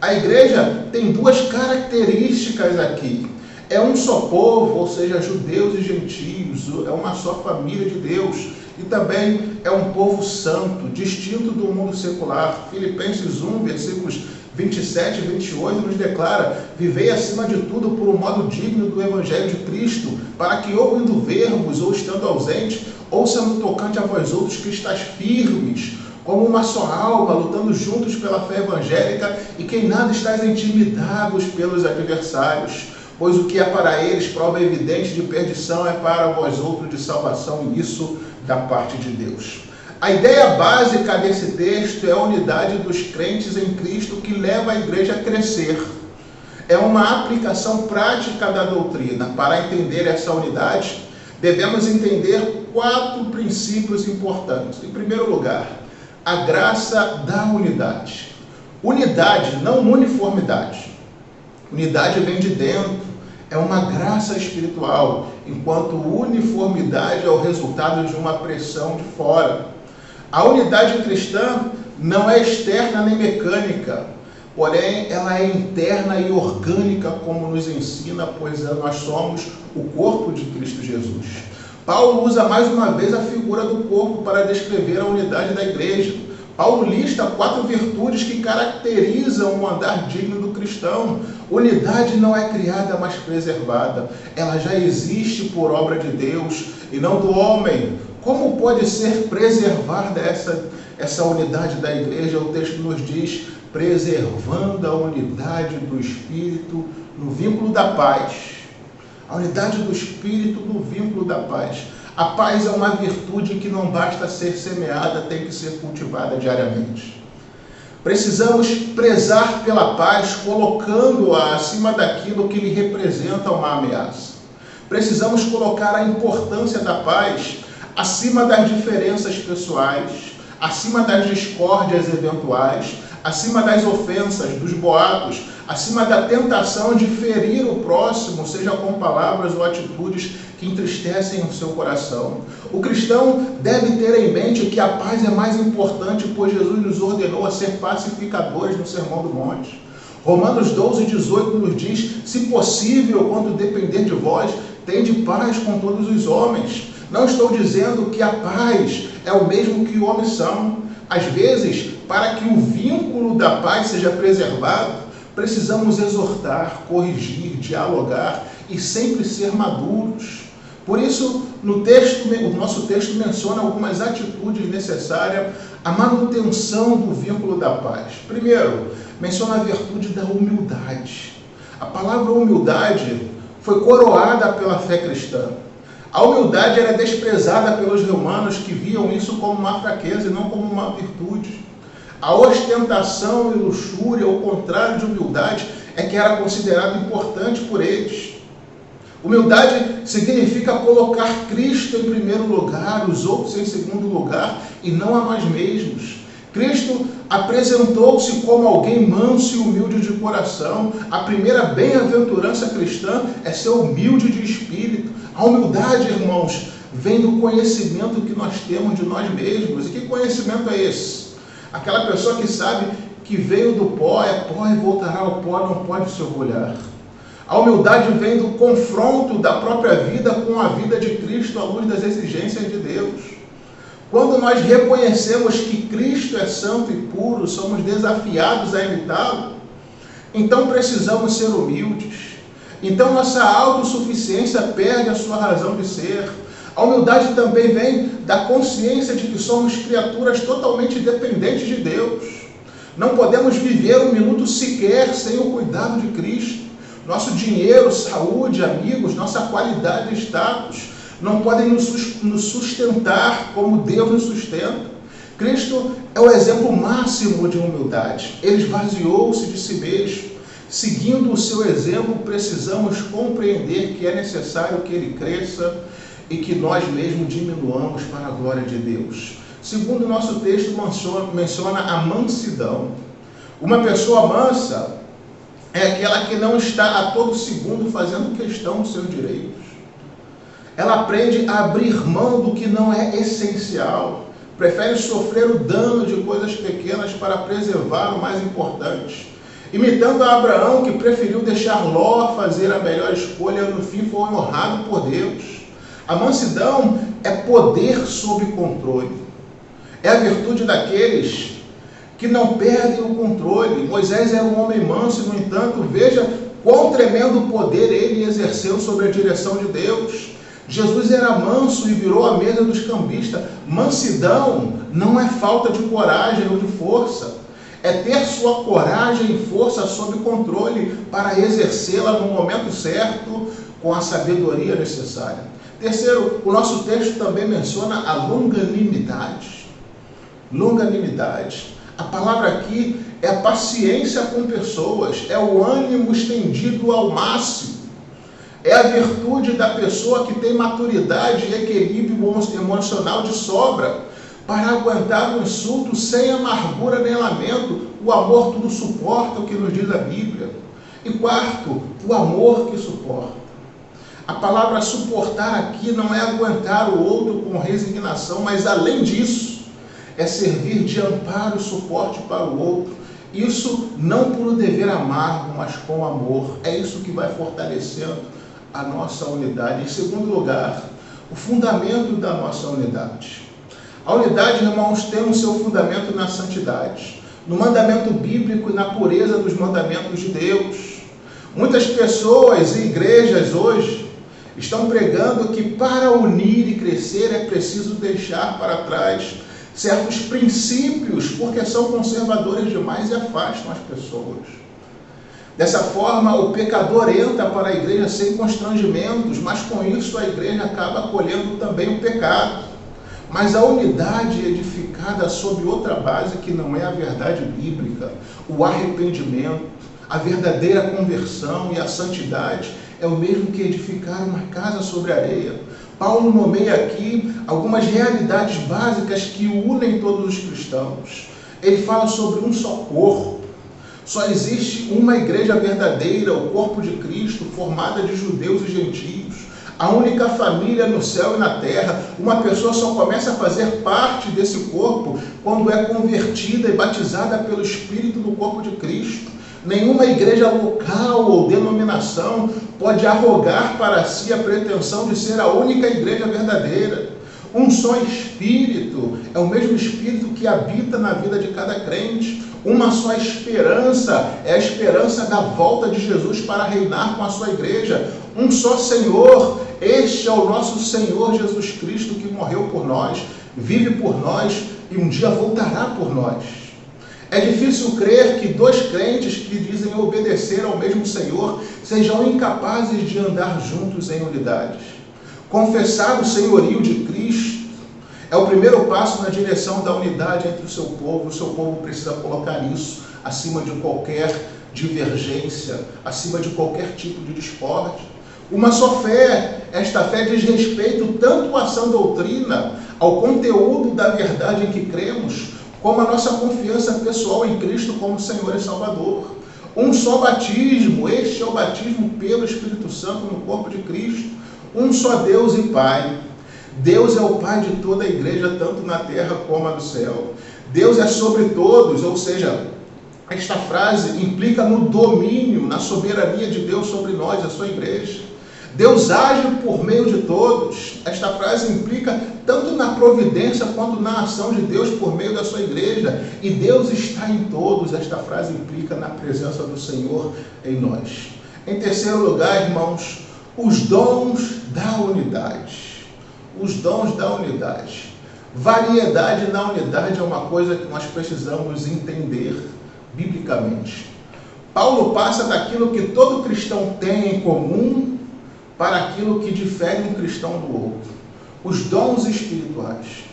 A igreja tem 2 características aqui. É um só povo, ou seja, judeus e gentios, é uma só família de Deus. E também é um povo santo, distinto do mundo secular. Filipenses 1, versículos 27 e 28 nos declara: vivei acima de tudo por um modo digno do Evangelho de Cristo, para que ou indo ver-vos, ou estando ausente, ou sendo tocante a vós outros, que estáis firmes, como uma só alma, lutando juntos pela fé evangélica, e que em nada estáis intimidados pelos adversários. Pois o que é para eles prova evidente de perdição é para vós outros de salvação, e isso da parte de Deus. A ideia básica desse texto é a unidade dos crentes em Cristo que leva a igreja a crescer. É uma aplicação prática da doutrina. Para entender essa unidade, devemos entender 4 princípios importantes. Em primeiro lugar, a graça da unidade. Unidade, não uniformidade. Unidade vem de dentro. É uma graça espiritual, enquanto uniformidade é o resultado de uma pressão de fora. A unidade cristã não é externa nem mecânica, porém ela é interna e orgânica, como nos ensina, pois nós somos o corpo de Cristo Jesus. Paulo usa mais uma vez a figura do corpo para descrever a unidade da igreja. Paulo lista 4 virtudes que caracterizam o andar digno do cristão. Unidade não é criada, mas preservada. Ela já existe por obra de Deus e não do homem. Como pode ser preservada essa unidade da igreja? O texto nos diz: preservando a unidade do Espírito no vínculo da paz. A unidade do Espírito no vínculo da paz. A paz é uma virtude que não basta ser semeada, tem que ser cultivada diariamente. Precisamos prezar pela paz, colocando-a acima daquilo que lhe representa uma ameaça. Precisamos colocar a importância da paz acima das diferenças pessoais, acima das discórdias eventuais, acima das ofensas, dos boatos, acima da tentação de ferir o próximo, seja com palavras ou atitudes que entristecem o seu coração. O cristão deve ter em mente que a paz é mais importante, pois Jesus nos ordenou a ser pacificadores no Sermão do Monte. Romanos 12:18 nos diz: se possível, quando depender de vós, tende paz com todos os homens. Não estou dizendo que a paz é o mesmo que homens são. Às vezes, para que o vínculo da paz seja preservado, precisamos exortar, corrigir, dialogar e sempre ser maduros. Por isso, o nosso texto menciona algumas atitudes necessárias à manutenção do vínculo da paz. Primeiro, menciona a virtude da humildade. A palavra humildade foi coroada pela fé cristã. A humildade era desprezada pelos romanos, que viam isso como uma fraqueza e não como uma virtude. A ostentação e luxúria, o contrário de humildade, é que era considerado importante por eles. Humildade significa colocar Cristo em primeiro lugar, os outros em segundo lugar, e não a nós mesmos. Cristo apresentou-se como alguém manso e humilde de coração. A primeira bem-aventurança cristã é ser humilde de espírito. A humildade, irmãos, vem do conhecimento que nós temos de nós mesmos. E que conhecimento é esse? Aquela pessoa que sabe que veio do pó, é pó e voltará ao pó, não pode se orgulhar. A humildade vem do confronto da própria vida com a vida de Cristo à luz das exigências de Deus. Quando nós reconhecemos que Cristo é santo e puro, somos desafiados a imitá-lo, então precisamos ser humildes. Então nossa autossuficiência perde a sua razão de ser. A humildade também vem da consciência de que somos criaturas totalmente dependentes de Deus. Não podemos viver um minuto sequer sem o cuidado de Cristo. Nosso dinheiro, saúde, amigos, nossa qualidade e status não podem nos sustentar como Deus nos sustenta. Cristo é o exemplo máximo de humildade. Ele esvaziou-se de si mesmo. Seguindo o seu exemplo, precisamos compreender que é necessário que ele cresça e que nós mesmos diminuamos para a glória de Deus. Segundo o nosso texto, menciona a mansidão. Uma pessoa mansa é aquela que não está a todo segundo fazendo questão dos seus direitos. Ela aprende a abrir mão do que não é essencial. Prefere sofrer o dano de coisas pequenas para preservar o mais importante. Imitando a Abraão, que preferiu deixar Ló fazer a melhor escolha, no fim foi honrado por Deus. A mansidão é poder sob controle. É a virtude daqueles que não perdem o controle. Moisés era um homem manso, no entanto, veja quão tremendo poder ele exerceu sobre a direção de Deus. Jesus era manso e virou a mesa dos cambistas. Mansidão não é falta de coragem ou de força. É ter sua coragem e força sob controle para exercê-la no momento certo, com a sabedoria necessária. Terceiro, o nosso texto também menciona a longanimidade. Longanimidade. A palavra aqui é a paciência com pessoas, é o ânimo estendido ao máximo. É a virtude da pessoa que tem maturidade e equilíbrio emocional de sobra para aguentar o insulto sem amargura nem lamento. O amor tudo suporta, o que nos diz a Bíblia. E quarto, o amor que suporta. A palavra suportar aqui não é aguentar o outro com resignação, mas além disso, é servir de amparo e suporte para o outro. Isso não por um dever amargo, mas com amor. É isso que vai fortalecendo a nossa unidade. Em segundo lugar, o fundamento da nossa unidade. A unidade, irmãos, tem o seu fundamento na santidade, no mandamento bíblico e na pureza dos mandamentos de Deus. Muitas pessoas e igrejas hoje estão pregando que para unir e crescer é preciso deixar para trás certos princípios, porque são conservadores demais e afastam as pessoas. Dessa forma, o pecador entra para a igreja sem constrangimentos, mas com isso a igreja acaba acolhendo também o pecado. Mas a unidade edificada sob outra base que não é a verdade bíblica, o arrependimento, a verdadeira conversão e a santidade, é o mesmo que edificar uma casa sobre areia. Paulo nomeia aqui algumas realidades básicas que unem todos os cristãos. Ele fala sobre um só corpo. Só existe uma igreja verdadeira, o corpo de Cristo, formada de judeus e gentios. A única família no céu e na terra. Uma pessoa só começa a fazer parte desse corpo quando é convertida e batizada pelo Espírito no corpo de Cristo. Nenhuma igreja local ou denominação pode arrogar para si a pretensão de ser a única igreja verdadeira. Um só Espírito, é o mesmo Espírito que habita na vida de cada crente. Uma só esperança, é a esperança da volta de Jesus para reinar com a sua igreja. Um só Senhor, este é o nosso Senhor Jesus Cristo que morreu por nós, vive por nós e um dia voltará por nós. É difícil crer que dois crentes que dizem obedecer ao mesmo Senhor sejam incapazes de andar juntos em unidade. Confessar o senhorio de Cristo é o primeiro passo na direção da unidade entre o seu povo. O seu povo precisa colocar isso acima de qualquer divergência, acima de qualquer tipo de discórdia. Uma só fé. Esta fé diz respeito tanto à sã doutrina, ao conteúdo da verdade em que cremos, como a nossa confiança pessoal em Cristo como Senhor e Salvador. Um só batismo, este é o batismo pelo Espírito Santo no corpo de Cristo. Um só Deus e Pai. Deus é o Pai de toda a igreja, tanto na terra como no céu. Deus é sobre todos, ou seja, esta frase implica no domínio, na soberania de Deus sobre nós, a sua igreja. Deus age por meio de todos. Esta frase implica tanto na providência quanto na ação de Deus por meio da sua igreja. E Deus está em todos. Esta frase implica na presença do Senhor em nós. Em terceiro lugar, irmãos, os dons da unidade. Os dons da unidade. Variedade na unidade é uma coisa que nós precisamos entender biblicamente. Paulo passa daquilo que todo cristão tem em comum para aquilo que difere um cristão do outro. Os dons espirituais.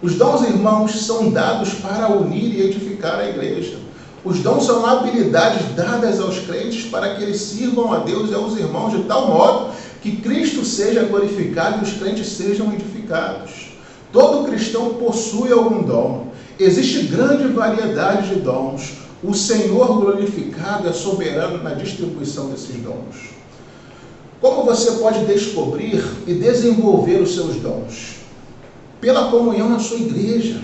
Os dons, irmãos, são dados para unir e edificar a igreja. Os dons são habilidades dadas aos crentes para que eles sirvam a Deus e aos irmãos de tal modo que Cristo seja glorificado e os crentes sejam edificados. Todo cristão possui algum dom. Existe grande variedade de dons. O Senhor glorificado é soberano na distribuição desses dons. Como você pode descobrir e desenvolver os seus dons? Pela comunhão na sua igreja.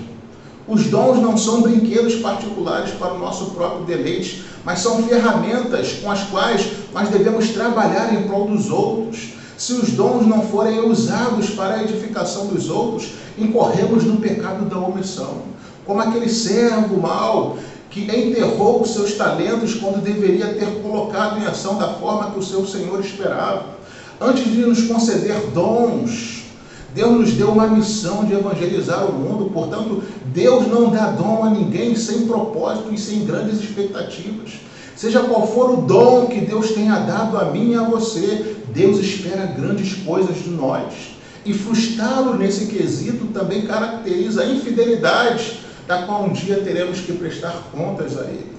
Os dons não são brinquedos particulares para o nosso próprio deleite, mas são ferramentas com as quais nós devemos trabalhar em prol dos outros. Se os dons não forem usados para a edificação dos outros, incorremos no pecado da omissão. Como aquele servo mau que enterrou os seus talentos quando deveria ter colocado em ação da forma que o seu Senhor esperava. Antes de nos conceder dons, Deus nos deu uma missão de evangelizar o mundo. Portanto, Deus não dá dom a ninguém sem propósito e sem grandes expectativas. Seja qual for o dom que Deus tenha dado a mim e a você, Deus espera grandes coisas de nós. E frustrá-lo nesse quesito também caracteriza a infidelidade, da qual um dia teremos que prestar contas a Ele.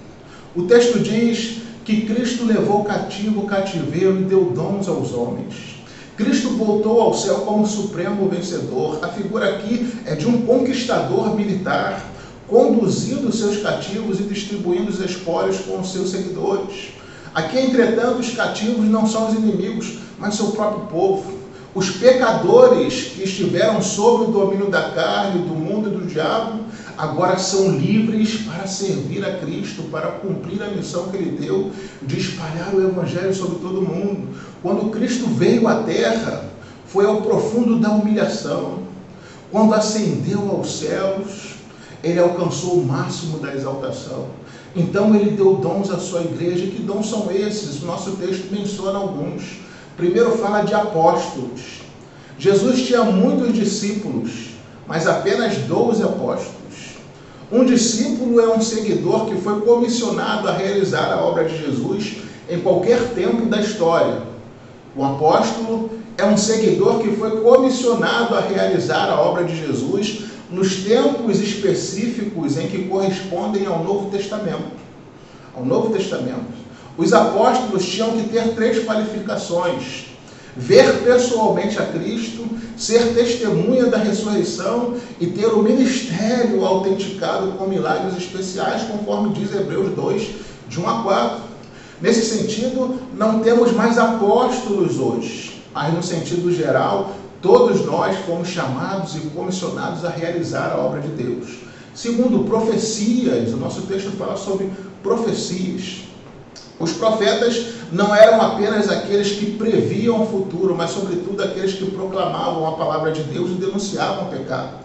O texto diz que Cristo levou cativo o cativeiro e deu dons aos homens. Cristo voltou ao céu como supremo vencedor. A figura aqui é de um conquistador militar, conduzindo seus cativos e distribuindo os espólios com os seus seguidores. Aqui, entretanto, os cativos não são os inimigos, mas seu próprio povo. Os pecadores que estiveram sob o domínio da carne, do mundo e do diabo, agora são livres para servir a Cristo, para cumprir a missão que Ele deu de espalhar o Evangelho sobre todo o mundo. Quando Cristo veio à terra, foi ao profundo da humilhação. Quando ascendeu aos céus, Ele alcançou o máximo da exaltação. Então Ele deu dons à sua igreja. Que dons são esses? O nosso texto menciona alguns. Primeiro fala de apóstolos. Jesus tinha muitos discípulos, mas apenas 12 apóstolos. Um discípulo é um seguidor que foi comissionado a realizar a obra de Jesus em qualquer tempo da história. O apóstolo é um seguidor que foi comissionado a realizar a obra de Jesus nos tempos específicos em que correspondem ao Novo Testamento. Ao Novo Testamento. Os apóstolos tinham que ter 3 qualificações: ver pessoalmente a Cristo, ser testemunha da ressurreição e ter o ministério autenticado com milagres especiais, conforme diz Hebreus 2, de 1 a 4. Nesse sentido, não temos mais apóstolos hoje, mas no sentido geral, todos nós fomos chamados e comissionados a realizar a obra de Deus. Segundo, profecias. O nosso texto fala sobre profecias. Os profetas não eram apenas aqueles que previam o futuro, mas sobretudo aqueles que proclamavam a palavra de Deus e denunciavam o pecado.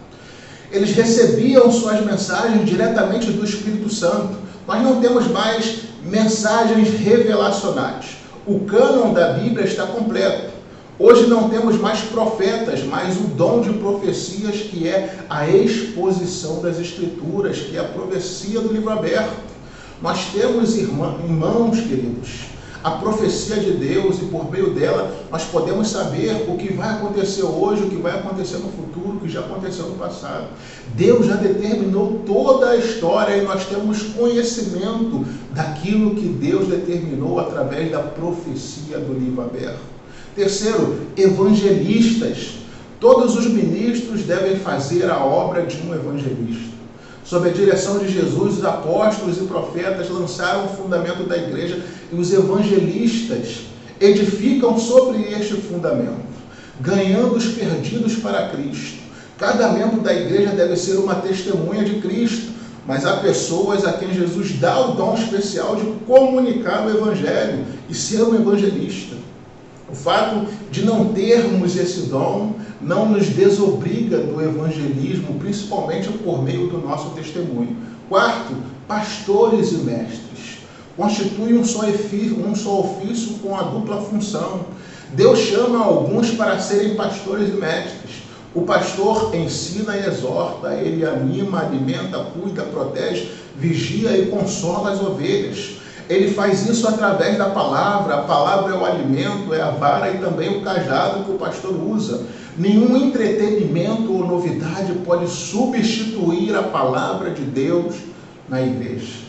Eles recebiam suas mensagens diretamente do Espírito Santo. Nós não temos mais mensagens revelacionais. O cânon da Bíblia está completo. Hoje não temos mais profetas, mas o dom de profecias, que é a exposição das Escrituras, que é a profecia do livro aberto. Nós temos, irmãos queridos, a profecia de Deus, e por meio dela nós podemos saber o que vai acontecer hoje, o que vai acontecer no futuro, o que já aconteceu no passado. Deus já determinou toda a história e nós temos conhecimento daquilo que Deus determinou através da profecia do livro aberto. Terceiro, evangelistas. Todos os ministros devem fazer a obra de um evangelista. Sob a direção de Jesus, os apóstolos e profetas lançaram o fundamento da igreja e os evangelistas edificam sobre este fundamento, ganhando os perdidos para Cristo. Cada membro da igreja deve ser uma testemunha de Cristo, mas há pessoas a quem Jesus dá o dom especial de comunicar o evangelho e ser um evangelista. O fato de não termos esse dom não nos desobriga do evangelismo, principalmente por meio do nosso testemunho. Quarto, pastores e mestres. Constitui um só ofício com a dupla função. Deus chama alguns para serem pastores e mestres. O pastor ensina e exorta, ele anima, alimenta, cuida, protege, vigia e consola as ovelhas. Ele faz isso através da palavra. A palavra é o alimento, é a vara e também o cajado que o pastor usa. Nenhum entretenimento ou novidade pode substituir a palavra de Deus na igreja.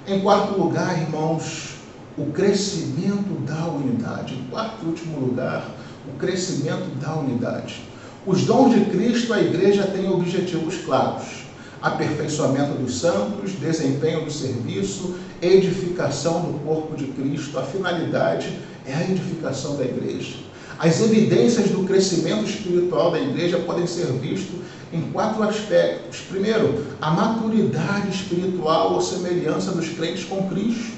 Em quarto lugar, irmãos, o crescimento da unidade. Em quarto e último lugar, o crescimento da unidade. Os dons de Cristo, a igreja tem objetivos claros: aperfeiçoamento dos santos, desempenho do serviço, edificação do corpo de Cristo. A finalidade é a edificação da igreja. As evidências do crescimento espiritual da igreja podem ser vistas em 4 aspectos. Primeiro, a maturidade espiritual ou semelhança dos crentes com Cristo.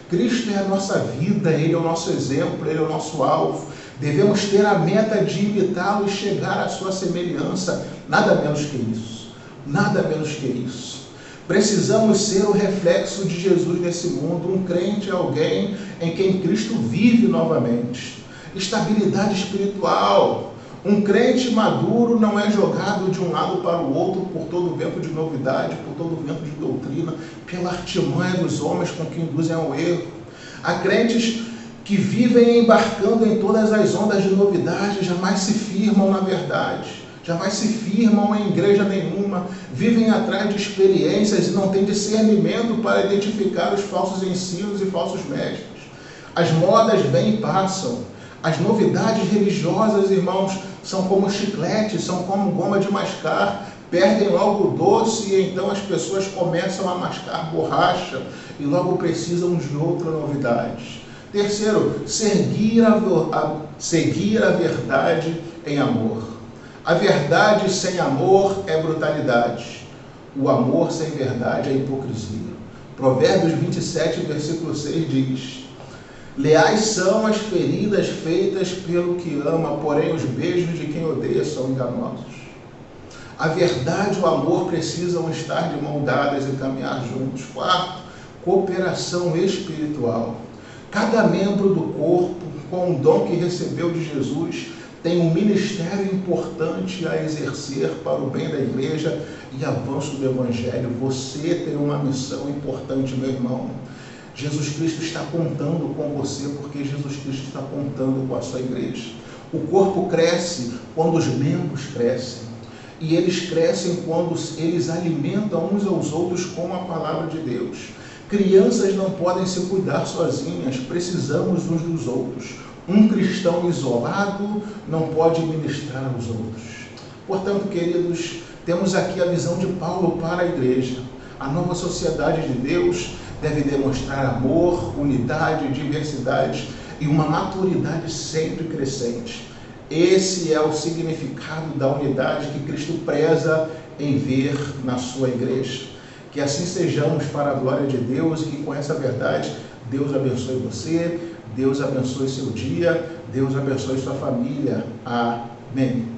Cristo é a nossa vida, Ele é o nosso exemplo, Ele é o nosso alvo. Devemos ter a meta de imitá-lo e chegar à sua semelhança. Nada menos que isso. Nada menos que isso. Precisamos ser o reflexo de Jesus nesse mundo. Um crente é alguém em quem Cristo vive novamente. Estabilidade espiritual. Um crente maduro não é jogado de um lado para o outro por todo vento de novidade, por todo vento de doutrina, pela artimanha dos homens com que induzem ao erro. Há crentes que vivem embarcando em todas as ondas de novidade, jamais se firmam na verdade, jamais se firmam em igreja nenhuma, vivem atrás de experiências e não têm discernimento para identificar os falsos ensinos e falsos mestres. As modas vêm e passam. As novidades religiosas, irmãos, são como chiclete, são como goma de mascar, perdem logo o doce e então as pessoas começam a mascar borracha e logo precisam de outra novidade. Terceiro, seguir a verdade em amor. A verdade sem amor é brutalidade. O amor sem verdade é hipocrisia. Provérbios 27, versículo 6 diz: leais são as feridas feitas pelo que ama, porém os beijos de quem odeia são enganosos. A verdade e o amor precisam estar de mão dadas e caminhar juntos. Quarto, cooperação espiritual. Cada membro do corpo, com o dom que recebeu de Jesus, tem um ministério importante a exercer para o bem da igreja e avanço do Evangelho. Você tem uma missão importante, meu irmão. Jesus Cristo está contando com você, porque Jesus Cristo está contando com a sua igreja. O corpo cresce quando os membros crescem. E eles crescem quando eles alimentam uns aos outros com a palavra de Deus. Crianças não podem se cuidar sozinhas, precisamos uns dos outros. Um cristão isolado não pode ministrar aos outros. Portanto, queridos, temos aqui a visão de Paulo para a igreja. A nova sociedade de Deus deve demonstrar amor, unidade, diversidade e uma maturidade sempre crescente. Esse é o significado da unidade que Cristo preza em ver na sua igreja. Que assim sejamos para a glória de Deus e que com essa verdade Deus abençoe você, Deus abençoe seu dia, Deus abençoe sua família. Amém.